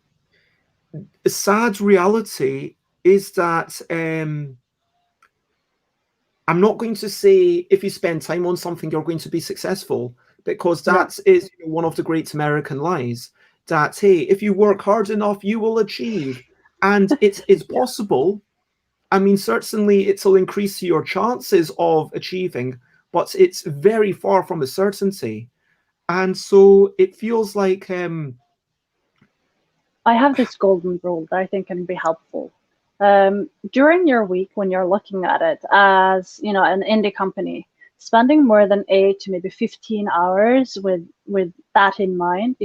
the sad reality is that I'm not going to say if you spend time on something, you're going to be successful, because that is one of the great American lies, that, hey, if you work hard enough, you will achieve. And it is possible. I mean, certainly it'll increase your chances of achieving, but it's very far from a certainty. And so it feels like I have this golden rule that I think can be helpful. During your week, when you're looking at it as, an indie company, spending more than 8 to maybe 15 hours with that in mind,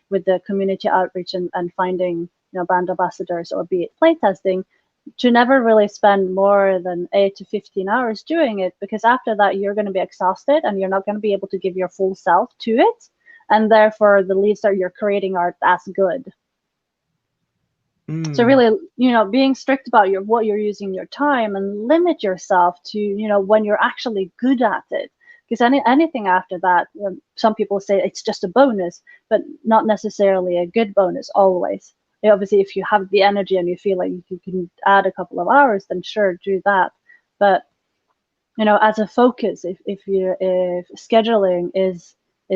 with the community outreach and finding, brand ambassadors, or be it playtesting, to never really spend more than 8 to 15 hours doing it, because after that you're going to be exhausted and you're not going to be able to give your full self to it, and therefore the leads that you're creating aren't as good. So really, being strict about what you're using your time, and limit yourself to, when you're actually good at it. Because anything after that, some people say it's just a bonus, but not necessarily a good bonus always. Obviously, if you have the energy and you feel like you can add a couple of hours, then sure, do that. But as a focus, if scheduling is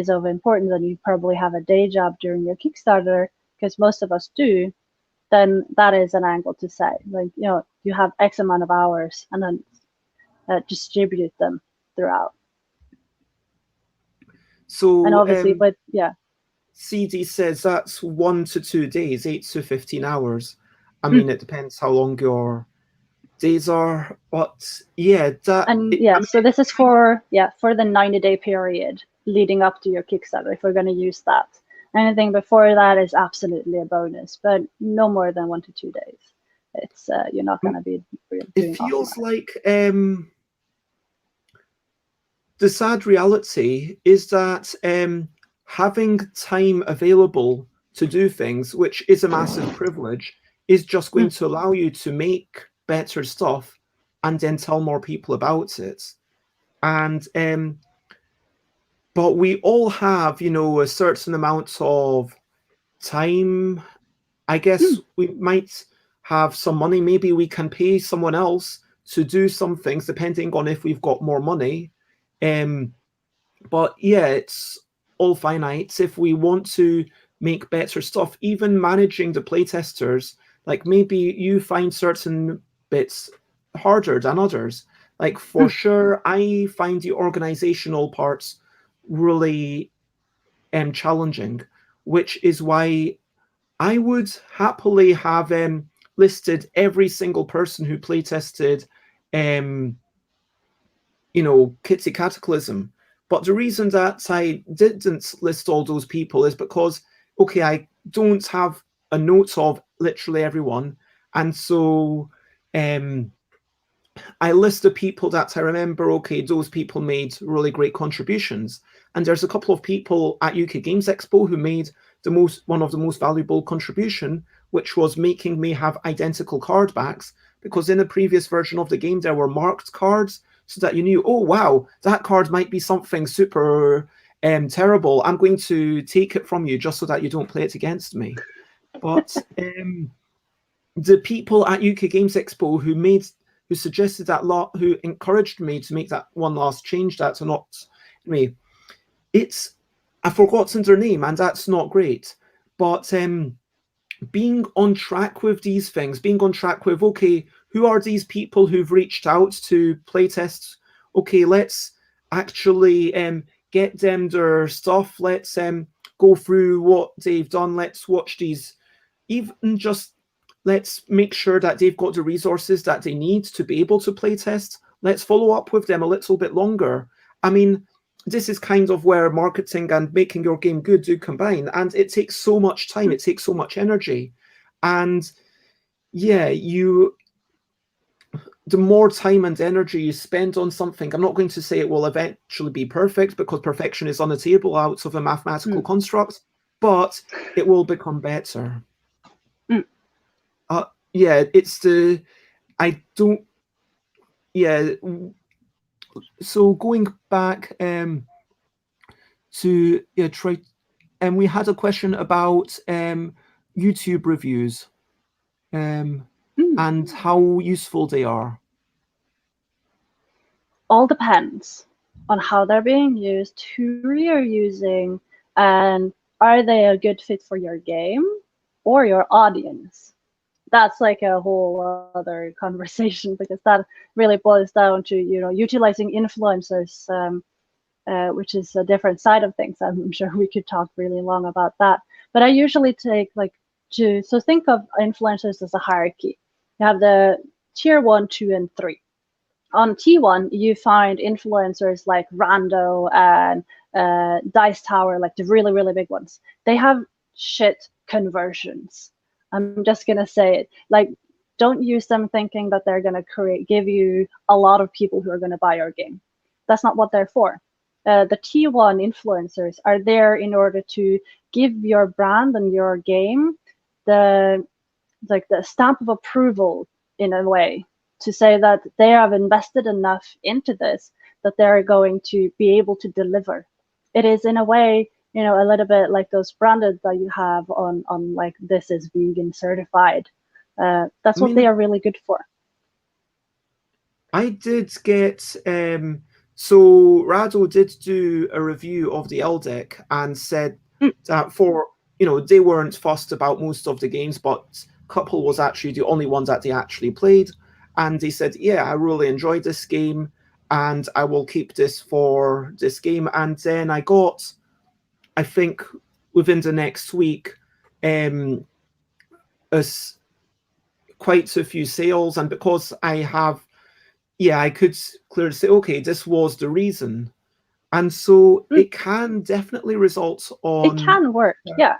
of importance, and you probably have a day job during your Kickstarter, because most of us do, then that is an angle to say, like, you have X amount of hours, and then distribute them throughout. So, and obviously, but CD says that's 1 to 2 days, 8 to 15 hours. I mean, it depends how long your days are, but so this is for the 90-day period leading up to your Kickstarter, if we're going to use that. Anything before that is absolutely a bonus, but no more than 1 to 2 days. It's you're not going to be doing. It feels like the sad reality is that having time available to do things, which is a massive privilege, is just going to allow you to make better stuff and then tell more people about it. And but we all have, a certain amount of time. I guess we might have some money. Maybe we can pay someone else to do some things, depending on if we've got more money. But yeah, it's all finite. If we want to make better stuff, even managing the playtesters, like maybe you find certain bits harder than others. Like for sure, I find the organizational parts really challenging, which is why I would happily have listed every single person who playtested, Kitty Cataclysm. But the reason that I didn't list all those people is because, okay, I don't have a note of literally everyone, and so I list the people that I remember. Okay, those people made really great contributions, and there's a couple of people at UK Games Expo who made one of the most valuable contribution, which was making me have identical card backs, because in a previous version of the game there were marked cards so that you knew, oh wow, that card might be something super terrible. I'm going to take it from you just so that you don't play it against me. But the people at UK Games Expo who suggested that lot, who encouraged me to make that one last change, that's not me. I've forgotten their name, and that's not great. But being on track with these things, being on track with, okay, who are these people who've reached out to playtests? Okay, let's actually get them their stuff. Let's go through what they've done. Let's watch these, even just let's make sure that they've got the resources that they need to be able to playtest. Let's follow up with them a little bit longer. I mean, this is kind of where marketing and making your game good do combine, and it takes so much time, it takes so much energy. And yeah, the more time and energy you spend on something, I'm not going to say it will eventually be perfect, because perfection is unattainable out of a mathematical construct, but it will become better. Yeah, so going back to try, and we had a question about YouTube reviews and how useful they are. All depends on how they're being used, who you're using, and are they a good fit for your game or your audience. That's like a whole other conversation, because that really boils down to utilizing influencers, which is a different side of things. I'm sure we could talk really long about that. But I usually take so think of influencers as a hierarchy. You have the tier 1, 2, and 3. On T1, you find influencers like Rando and Dice Tower, like the really, really big ones. They have shit conversions. I'm just going to say it. Like, don't use them thinking that they're going to give you a lot of people who are going to buy your game. That's not what they're for. The T1 influencers are there in order to give your brand and your game the stamp of approval, in a way, to say that they have invested enough into this that they're going to be able to deliver. It is, in a way, a little bit like those branded that you have on like, this is vegan certified. That's what they are really good for. I did get so Rado did do a review of the LDEC and said that they weren't fussed about most of the games, but Couple was actually the only one that they actually played. And they said, yeah, I really enjoyed this game and I will keep this for this game. And then I got, I think within the next week, quite a few sales. And because I could clearly say, okay, this was the reason. And so it can definitely result on... It can work, yeah.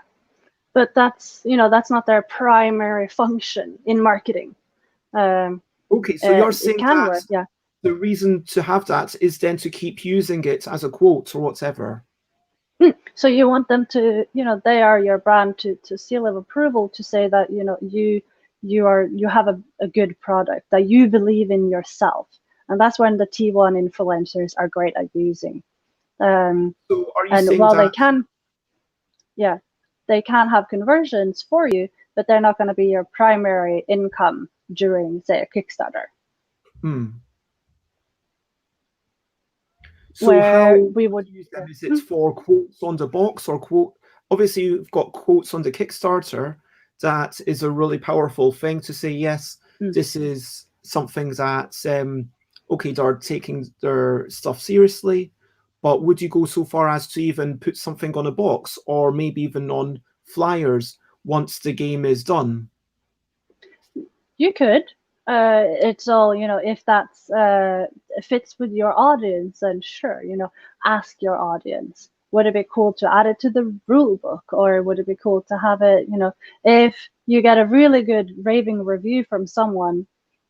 But that's not their primary function in marketing. Okay, so you're saying it can work, yeah. The reason to have that is then to keep using it as a quote or whatever. So you want them to, they are your brand to seal of approval, to say that, you have a good product, that you believe in yourself. And that's when the T1 influencers are great at using. So are you saying while that... they can have conversions for you, but they're not going to be your primary income during, say, a Kickstarter. So how we would use them? Is it for quotes on the box or quote? Obviously, you've got quotes on the Kickstarter. That is a really powerful thing to say, yes, this is something that, they're taking their stuff seriously. but would you go so far as to even put something on a box, or maybe even on flyers once the game is done? You could. It's all, if that's fits with your audience, then sure, ask your audience. Would it be cool to add it to the rule book, or would it be cool to have it, if you get a really good raving review from someone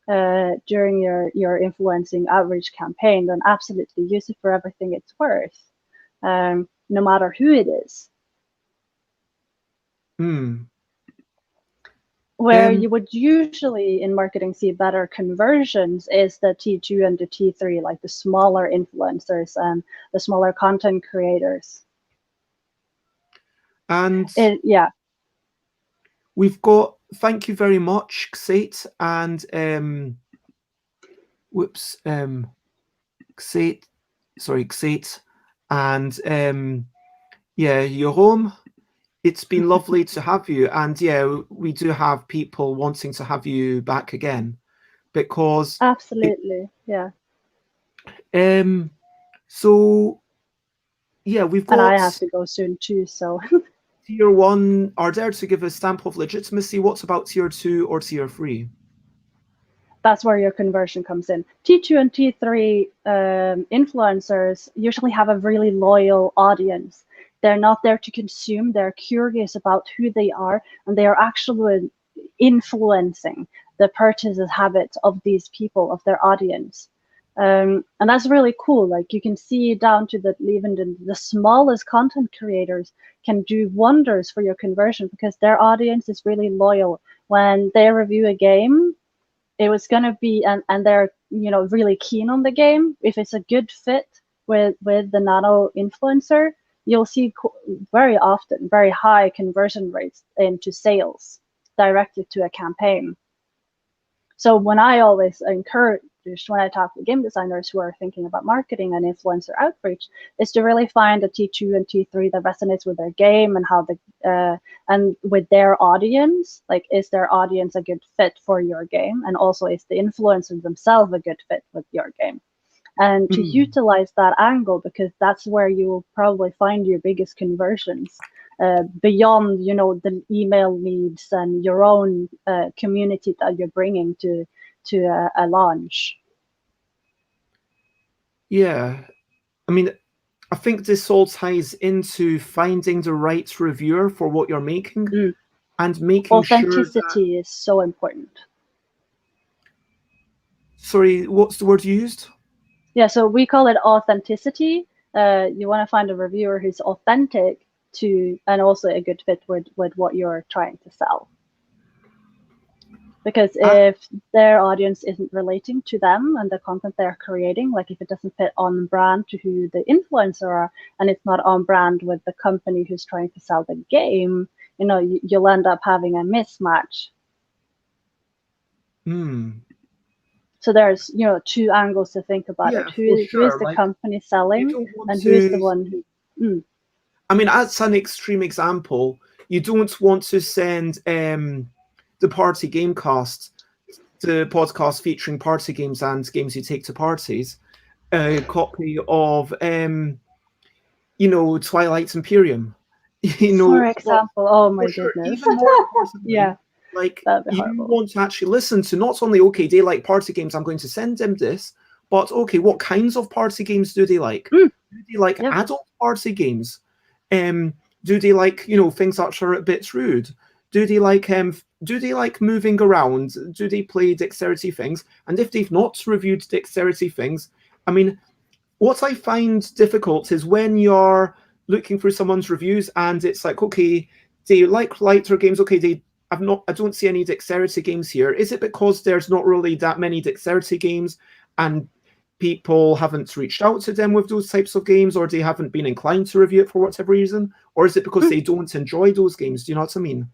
during your influencing outreach campaign, then absolutely use it for everything it's worth, no matter who it is. Hmm. Where you would usually in marketing see better conversions is the T2 and the T3, like the smaller influencers and the smaller content creators. And Yeah. we've got, thank you very much, Xate, and Xate, and yeah, Jerome. It's been lovely to have you, and yeah, we do have people wanting to have you back again, because Absolutely, yeah. So yeah, we've And I got have to go soon too, so. tier 1 are there to give a stamp of legitimacy. What about tier 2 or tier 3? That's where your conversion comes in. T2 and T3 influencers usually have a really loyal audience. They're not there to consume, they're curious about who they are, and they are actually influencing the purchases habits of these people, of their audience. And that's really cool. Like, you can see down to even the smallest content creators can do wonders for your conversion, because their audience is really loyal. When they review a game, it was going to be, and they're really keen on the game. If it's a good fit with the nano influencer, you'll see very often very high conversion rates into sales directed to a campaign. So when I always encourage, when I talk to game designers who are thinking about marketing and influencer outreach, is to really find a T2 and T3 that resonates with their game and how and with their audience. Like, is their audience a good fit for your game? And also, is the influencer themselves a good fit with your game? And to utilize that angle, because that's where you will probably find your biggest conversions, beyond the email leads and your own community that you're bringing to a launch. Yeah, I mean, I think this all ties into finding the right reviewer for what you're making, and making sure that... Authenticity is so important. Sorry, what's the word you used? Yeah, so we call it authenticity. You want to find a reviewer who's authentic to, and also a good fit with what you're trying to sell. Because if their audience isn't relating to them and the content they're creating, like if it doesn't fit on brand to who the influencer are, and it's not on brand with the company who's trying to sell the game, you'll end up having a mismatch. So there's, two angles to think about it. Who is the company selling, and who is the one who... I mean, that's an extreme example. You don't want to send the party gamecast, the podcast featuring party games and games you take to parties, a copy of Twilight's Imperium. For example, oh my goodness. Even more importantly, yeah, like, you want to actually listen to not only, okay, they like party games, I'm going to send them this, but okay, what kinds of party games do they like? Do they like adult party games? Do they like, things that are a bit rude? Do they like moving around? Do they play dexterity things? And if they've not reviewed dexterity things, I mean, what I find difficult is when you're looking for someone's reviews and it's like, okay, they like lighter games. Okay, I don't see any dexterity games here. Is it because there's not really that many dexterity games and people haven't reached out to them with those types of games, or they haven't been inclined to review it for whatever reason? Or is it because they don't enjoy those games? Do you know what I mean?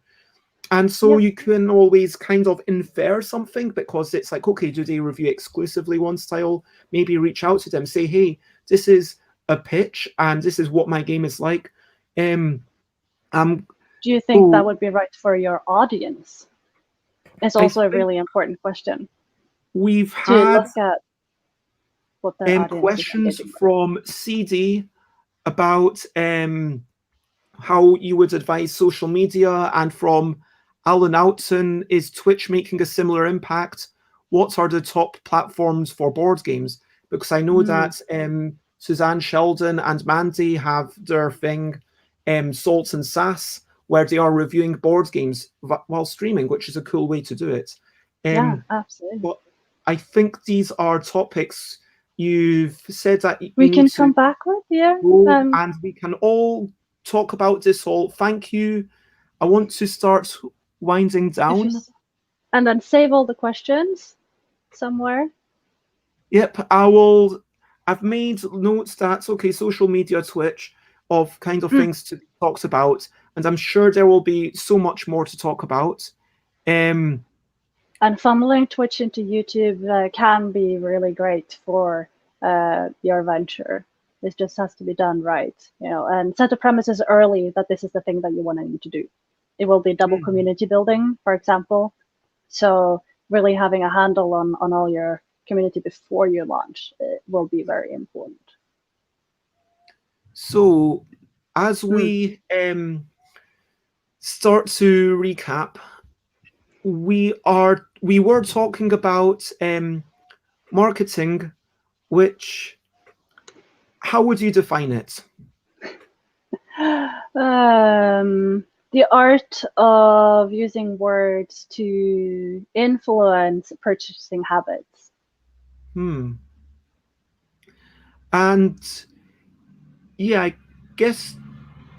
And so you can always kind of infer something, because it's like, okay, do they review exclusively one style? Maybe reach out to them, say, hey, this is a pitch and this is what my game is like. Do you think that would be right for your audience? It's also a really important question. We've had... what their audience is Questions engaging with. from CD about how you would advise social media, and from Alan Oughton, is Twitch making a similar impact? What are the top platforms for board games? Because I know that Suzanne Sheldon and Mandy have their thing, Salt and Sass, where they are reviewing board games while streaming, which is a cool way to do it. Yeah, absolutely. But I think these are topics you've said that you We need can to come back with, yeah. go, and we can all talk about this all. Thank you. I want to start winding down. And then save all the questions somewhere. Yep, I will. I've made notes that, okay, social media, Twitch, of kind of things to be talked about, and I'm sure there will be so much more to talk about. And funneling Twitch into YouTube can be really great for your venture. It just has to be done right, and set the premises early that this is the thing that you want to do. It will be double community building, for example. So really having a handle on all your community before you launch will be very important. So as we start to recap, we were talking about marketing, which, how would you define it? The art of using words to influence purchasing habits. And yeah, I guess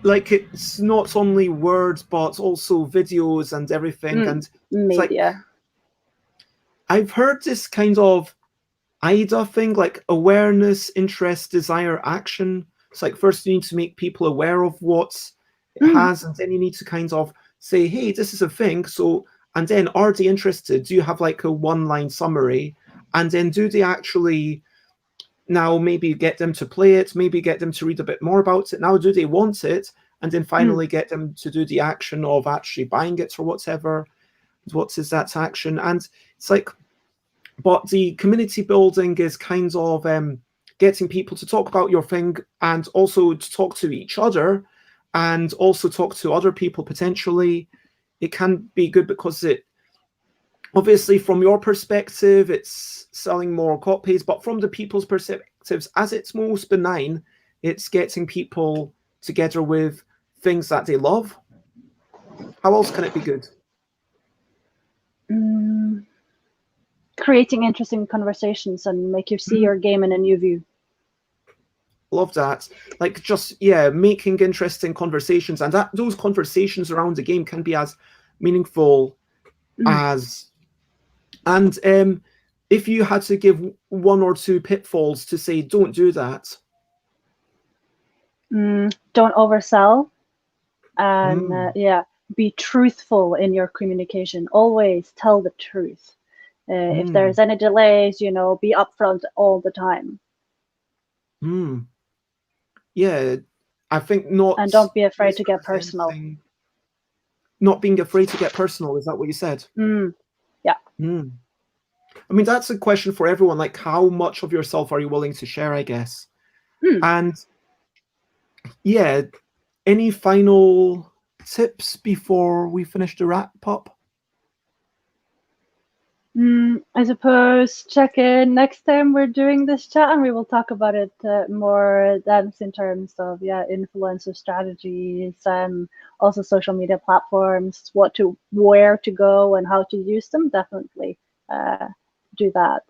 like it's not only words but also videos and everything, and media. Like, I've heard this kind of AIDA thing, like awareness, interest, desire, action. It's like first you need to make people aware of what it has, and then you need to kind of say, hey, this is a thing. So, and then are they interested? Do you have like a one-line summary? And then do they actually now maybe get them to play it, maybe get them to read a bit more about it? Now, do they want it? And then finally get them to do the action of actually buying it or whatever. What is that action? And it's like, but the community building is kind of getting people to talk about your thing, and also to talk to each other, and also talk to other people potentially. It can be good because it, obviously from your perspective, it's selling more copies, but from the people's perspectives, as it's most benign, it's getting people together with things that they love. How else can it be good? Creating interesting conversations and make you see your game in a new view. Love that. Like, just, yeah, making interesting conversations, and that those conversations around the game can be as meaningful as, and if you had to give one or two pitfalls to say don't do that. Don't oversell, and be truthful in your communication. Always tell the truth. If there's any delays, be upfront all the time. Yeah, I think not. And don't be afraid to get personal. Not being afraid to get personal, is that what you said? Yeah. I mean, that's a question for everyone. Like, how much of yourself are you willing to share, I guess? And yeah, any final tips before we finish the wrap up? I suppose check in next time we're doing this chat, and we will talk about it more dense in terms of influencer strategies and also social media platforms, where to go and how to use them. Definitely do that.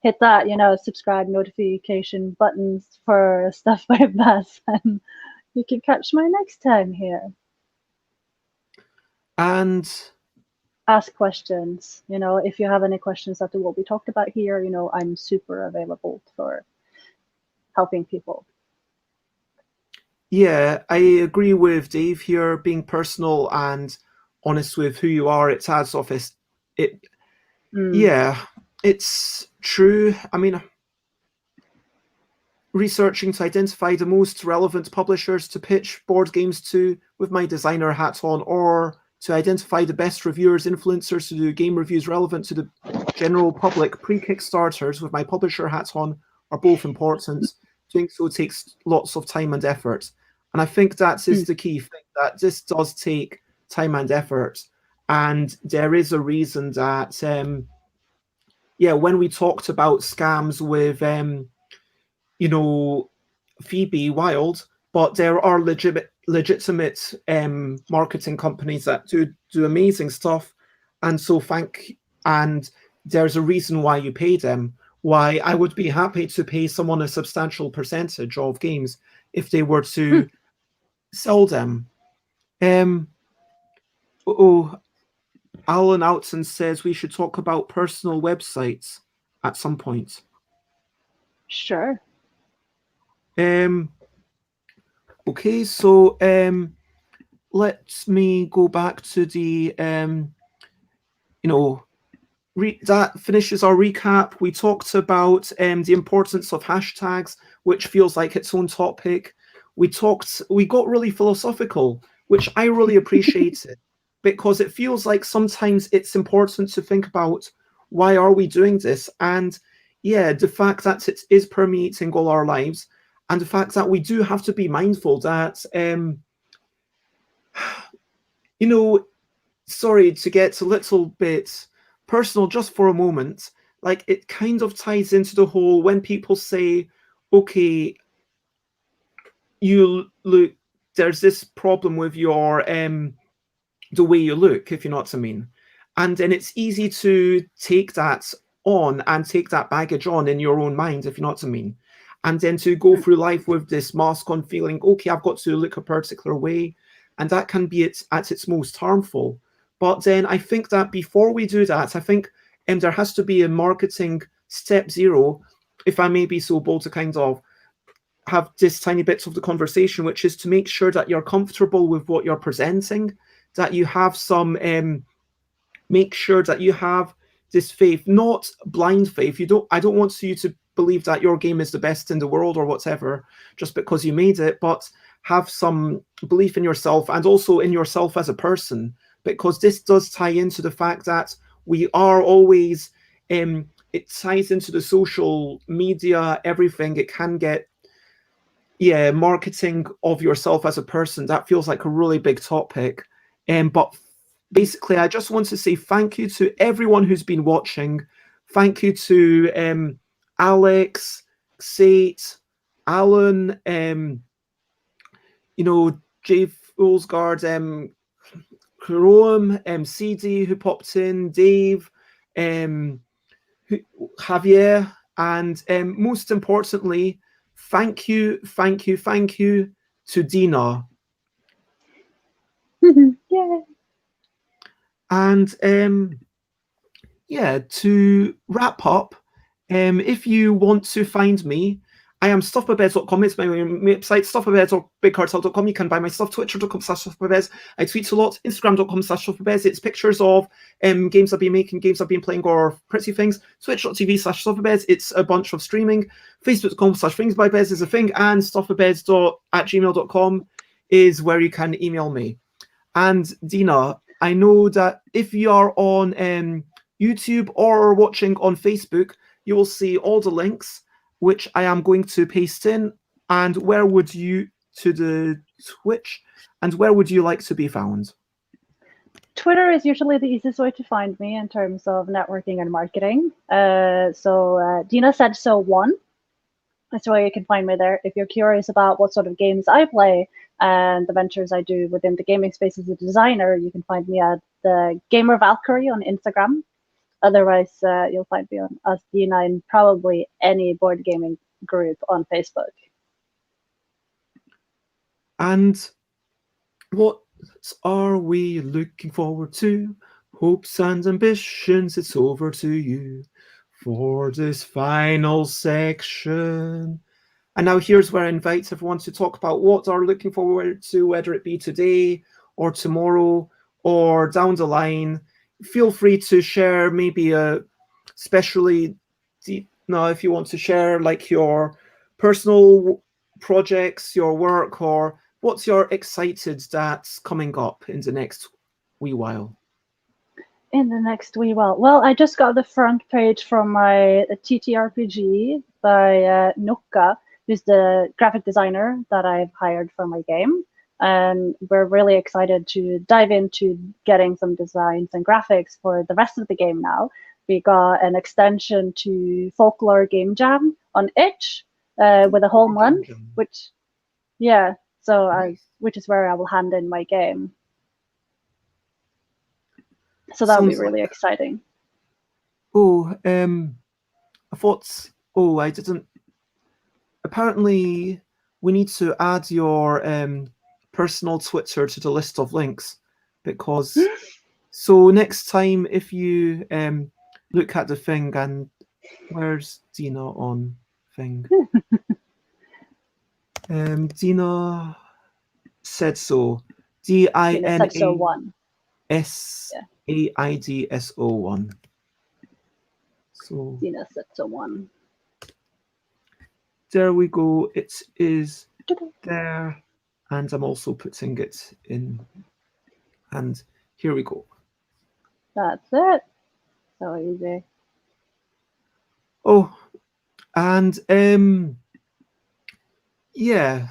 Hit that subscribe notification buttons for stuff like that, and you can catch my next time here. And ask questions. If you have any questions that will be talked about here, I'm super available for helping people. Yeah, I agree with Dave here. Being personal and honest with who you are, it adds off it. Yeah, it's true. I mean, researching to identify the most relevant publishers to pitch board games to with my designer hat on, or to identify the best reviewers, influencers to do game reviews relevant to the general public pre-Kickstarters with my publisher hats on are both important. Doing so takes lots of time and effort. And I think that is the key thing, that this does take time and effort. And there is a reason that, when we talked about scams with, Phoebe Wild, but there are legitimate marketing companies that do amazing stuff, and and there's a reason why you pay them. Why I would be happy to pay someone a substantial percentage of games if they were to sell them. Alan Outson says we should talk about personal websites at some point. Sure. Okay, so let me go back to the that finishes our recap. We talked about the importance of hashtags, which feels like its own topic. We got really philosophical, which I really appreciated, because it feels like sometimes it's important to think about why are we doing this, and the fact that it is permeating all our lives, and the fact that we do have to be mindful that sorry to get a little bit personal just for a moment, like it kind of ties into the whole when people say, okay, you look, there's this problem with your the way you look, if you know what I mean. And then it's easy to take that on and take that baggage on in your own mind, if you know what I mean. And then to go through life with this mask on, feeling, okay, I've got to look a particular way. And that can be at its most harmful. But then I think that before we do that, I think there has to be a marketing step zero, if I may be so bold to kind of have this tiny bits of the conversation, which is to make sure that you're comfortable with what you're presenting, that you have some, make sure that you have this faith, not blind faith. I don't want you to believe that your game is the best in the world or whatever, just because you made it, but have some belief in yourself and also in yourself as a person, because this does tie into the fact that we are always, it ties into the social media, everything. It can get, marketing of yourself as a person. That feels like a really big topic. But basically, I just want to say thank you to everyone who's been watching. Thank you to Alex, Sate, Alan, Jay Folsgaard, Karoam, CD who popped in, Dave, Javier, and most importantly, thank you to Dina. Yay. And to wrap up, if you want to find me, I am stuffbybez.com. It's my website, stuffbybez.bigcartel.com. You can buy my stuff, twitter.com/stuffbybez. I tweet a lot, instagram.com/stuffbybez. It's pictures of games I've been making, games I've been playing, or pretty things. Twitch.tv/stuffbybez. It's a bunch of streaming. Facebook.com/thingsbybez is a thing. And stuffbybez@gmail.com is where you can email me. And Dina, I know that if you are on YouTube or watching on Facebook, you will see all the links, which I am going to paste in. And where would you, to the Twitch, and where would you like to be found? Twitter is usually the easiest way to find me in terms of networking and marketing. So Dina said so 1. That's why you can find me there. If you're curious about what sort of games I play and the ventures I do within the gaming space as a designer, you can find me at the Gamer Valkyrie on Instagram. Otherwise, you'll find me on as Dina in probably any board gaming group on Facebook. And what are we looking forward to? Hopes and ambitions, it's over to you for this final section. And now here's where I invite everyone to talk about what they're looking forward to, whether it be today or tomorrow or down the line. Feel free to share, maybe especially now if you want to share like your personal projects, your work, or what's your excited that's coming up in the next wee while. In the next wee while. Well, I just got the front page from my TTRPG by Nukka, who's the graphic designer that I've hired for my game. And we're really excited to dive into getting some designs and graphics for the rest of the game now. We got an extension to Folklore Game Jam on itch with a whole month, which, yeah, which is where I will hand in my game. So that'll be really exciting. Oh, I thought. Oh, I didn't. Apparently, we need to add your personal Twitter to the list of links because. So next time, if you look at the thing, and where's Dina on thing? Dina said so. DINASAIDSO1. So Dina said so one. There we go. It is there, and I'm also putting it in. And here we go. That's it. So easy. Oh, and yeah,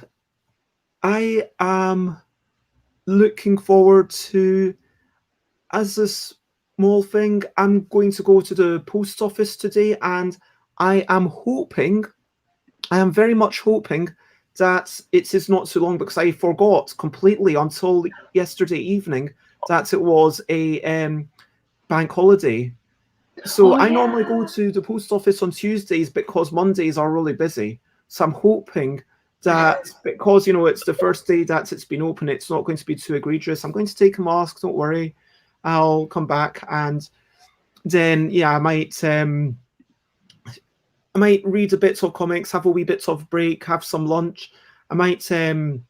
I am looking forward to, as a small thing, I'm going to go to the post office today, and I am very much hoping that it is not too long, because I forgot completely until yesterday evening that it was a bank holiday. So I normally go to the post office on Tuesdays because Mondays are really busy. So I'm hoping that because, it's the first day that it's been open, it's not going to be too egregious. I'm going to take a mask, don't worry. I'll come back, and then, I might read a bit of comics, have a wee bit of break, have some lunch. I might, and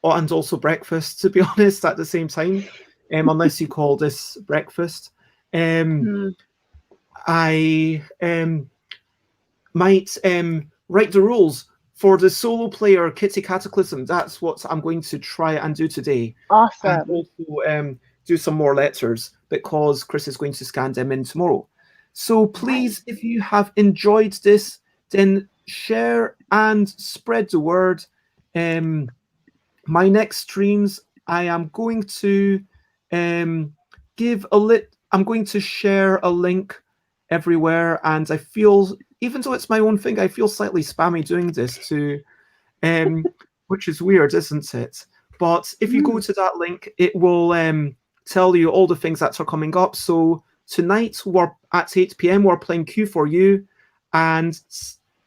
also breakfast, to be honest, at the same time, unless you call this breakfast. I might write the rules for the solo player Kitty Cataclysm. That's what I'm going to try and do today. Awesome. And also do some more letters because Chris is going to scan them in tomorrow. So please, if you have enjoyed this, then share and spread the word. My next streams, I am going to I'm going to share a link everywhere, and I feel, even though it's my own thing, I feel slightly spammy doing this too, which is weird, isn't it? But if you go to that link, it will tell you all the things that are coming up. So tonight, we're at 8 p.m. We're playing Q4U, and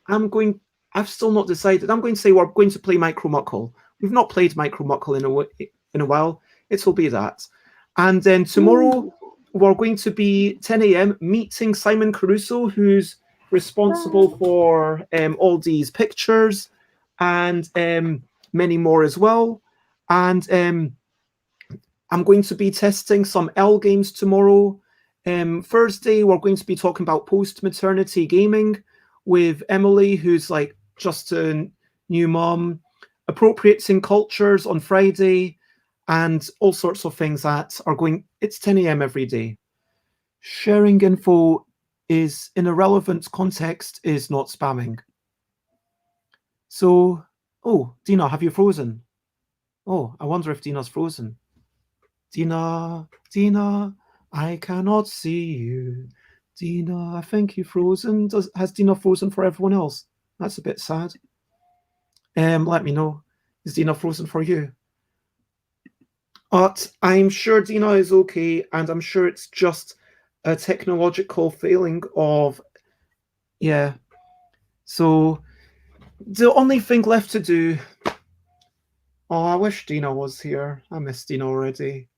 I've still not decided. I'm going to say we're going to play Micro Muckle. We've not played Micro Muckle in a while. It will be that. And then tomorrow, we're going to be 10 a.m. meeting Simon Caruso, who's responsible for all these pictures and many more as well. And I'm going to be testing some L games tomorrow. Thursday, we're going to be talking about post-maternity gaming with Emily, who's like just a new mom, appropriating cultures on Friday, and all sorts of things that are going. It's 10 a.m. every day. Sharing info is in a relevant context is not spamming. So, Dina, have you frozen? Oh, I wonder if Dina's frozen. Dina, I cannot see you. Dina, I think you've frozen. Has Dina frozen for everyone else? That's a bit sad. Let me know. Is Dina frozen for you? But I'm sure Dina is okay, and I'm sure it's just a technological failing of, So the only thing left to do. Oh, I wish Dina was here. I miss Dina already.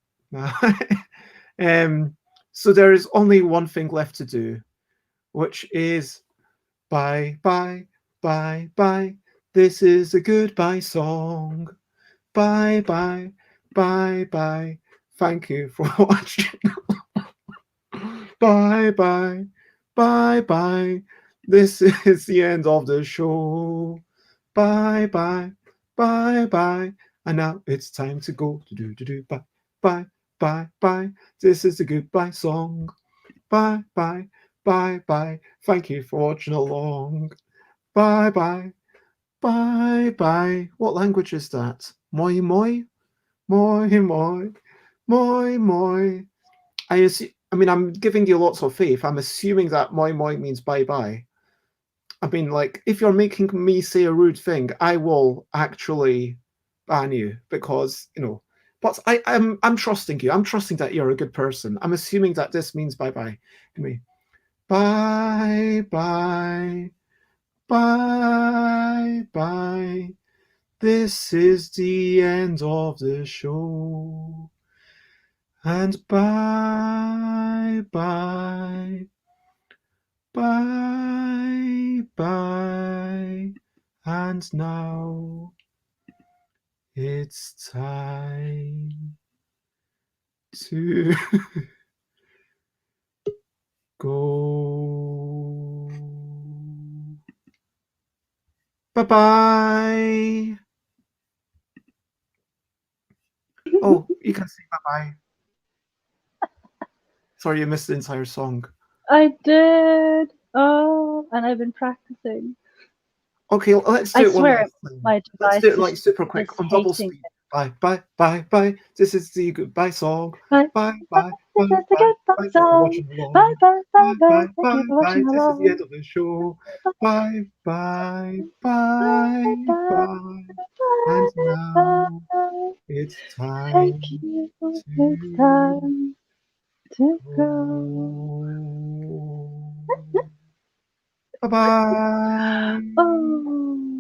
So there is only one thing left to do, which is bye, bye, bye, bye. This is a goodbye song. Bye, bye, bye, bye. Thank you for watching. Bye, bye, bye, bye. This is the end of the show. Bye, bye, bye, bye. And now it's time to go. Bye, bye, bye, bye. This is the goodbye song. Bye, bye, bye, bye. Thank you for watching along. Bye, bye, bye, bye. What language is that? Moi, moi, moi, moi, moi, moi. I mean, I'm giving you lots of faith. I'm assuming that moi, moi means bye, bye. I mean, like, if you're making me say a rude thing, I will actually ban you because, you know. But I'm trusting you. I'm trusting that you're a good person. I'm assuming that this means bye bye. Anyway, bye bye bye bye. This is the end of the show. And bye bye bye bye. And now it's time to go. Bye bye. Oh, you can say bye bye. Sorry, you missed the entire song. I did. Oh, and I've been practicing. Okay, let's do I it one swear last time. my Let's do device it like super quick is on double hating speed. it. Bye bye bye bye. This is the goodbye song. Bye, Bye bye, bye this bye is the bye. goodbye Thank you for song. watching Bye, along. bye, bye, Bye bye. bye Thank you bye for bye. watching This is the along. end of the show. Bye, Bye bye bye, bye bye, bye. And bye, now bye. it's Thank time you. It's to time to go. go. Bye bye. Oh.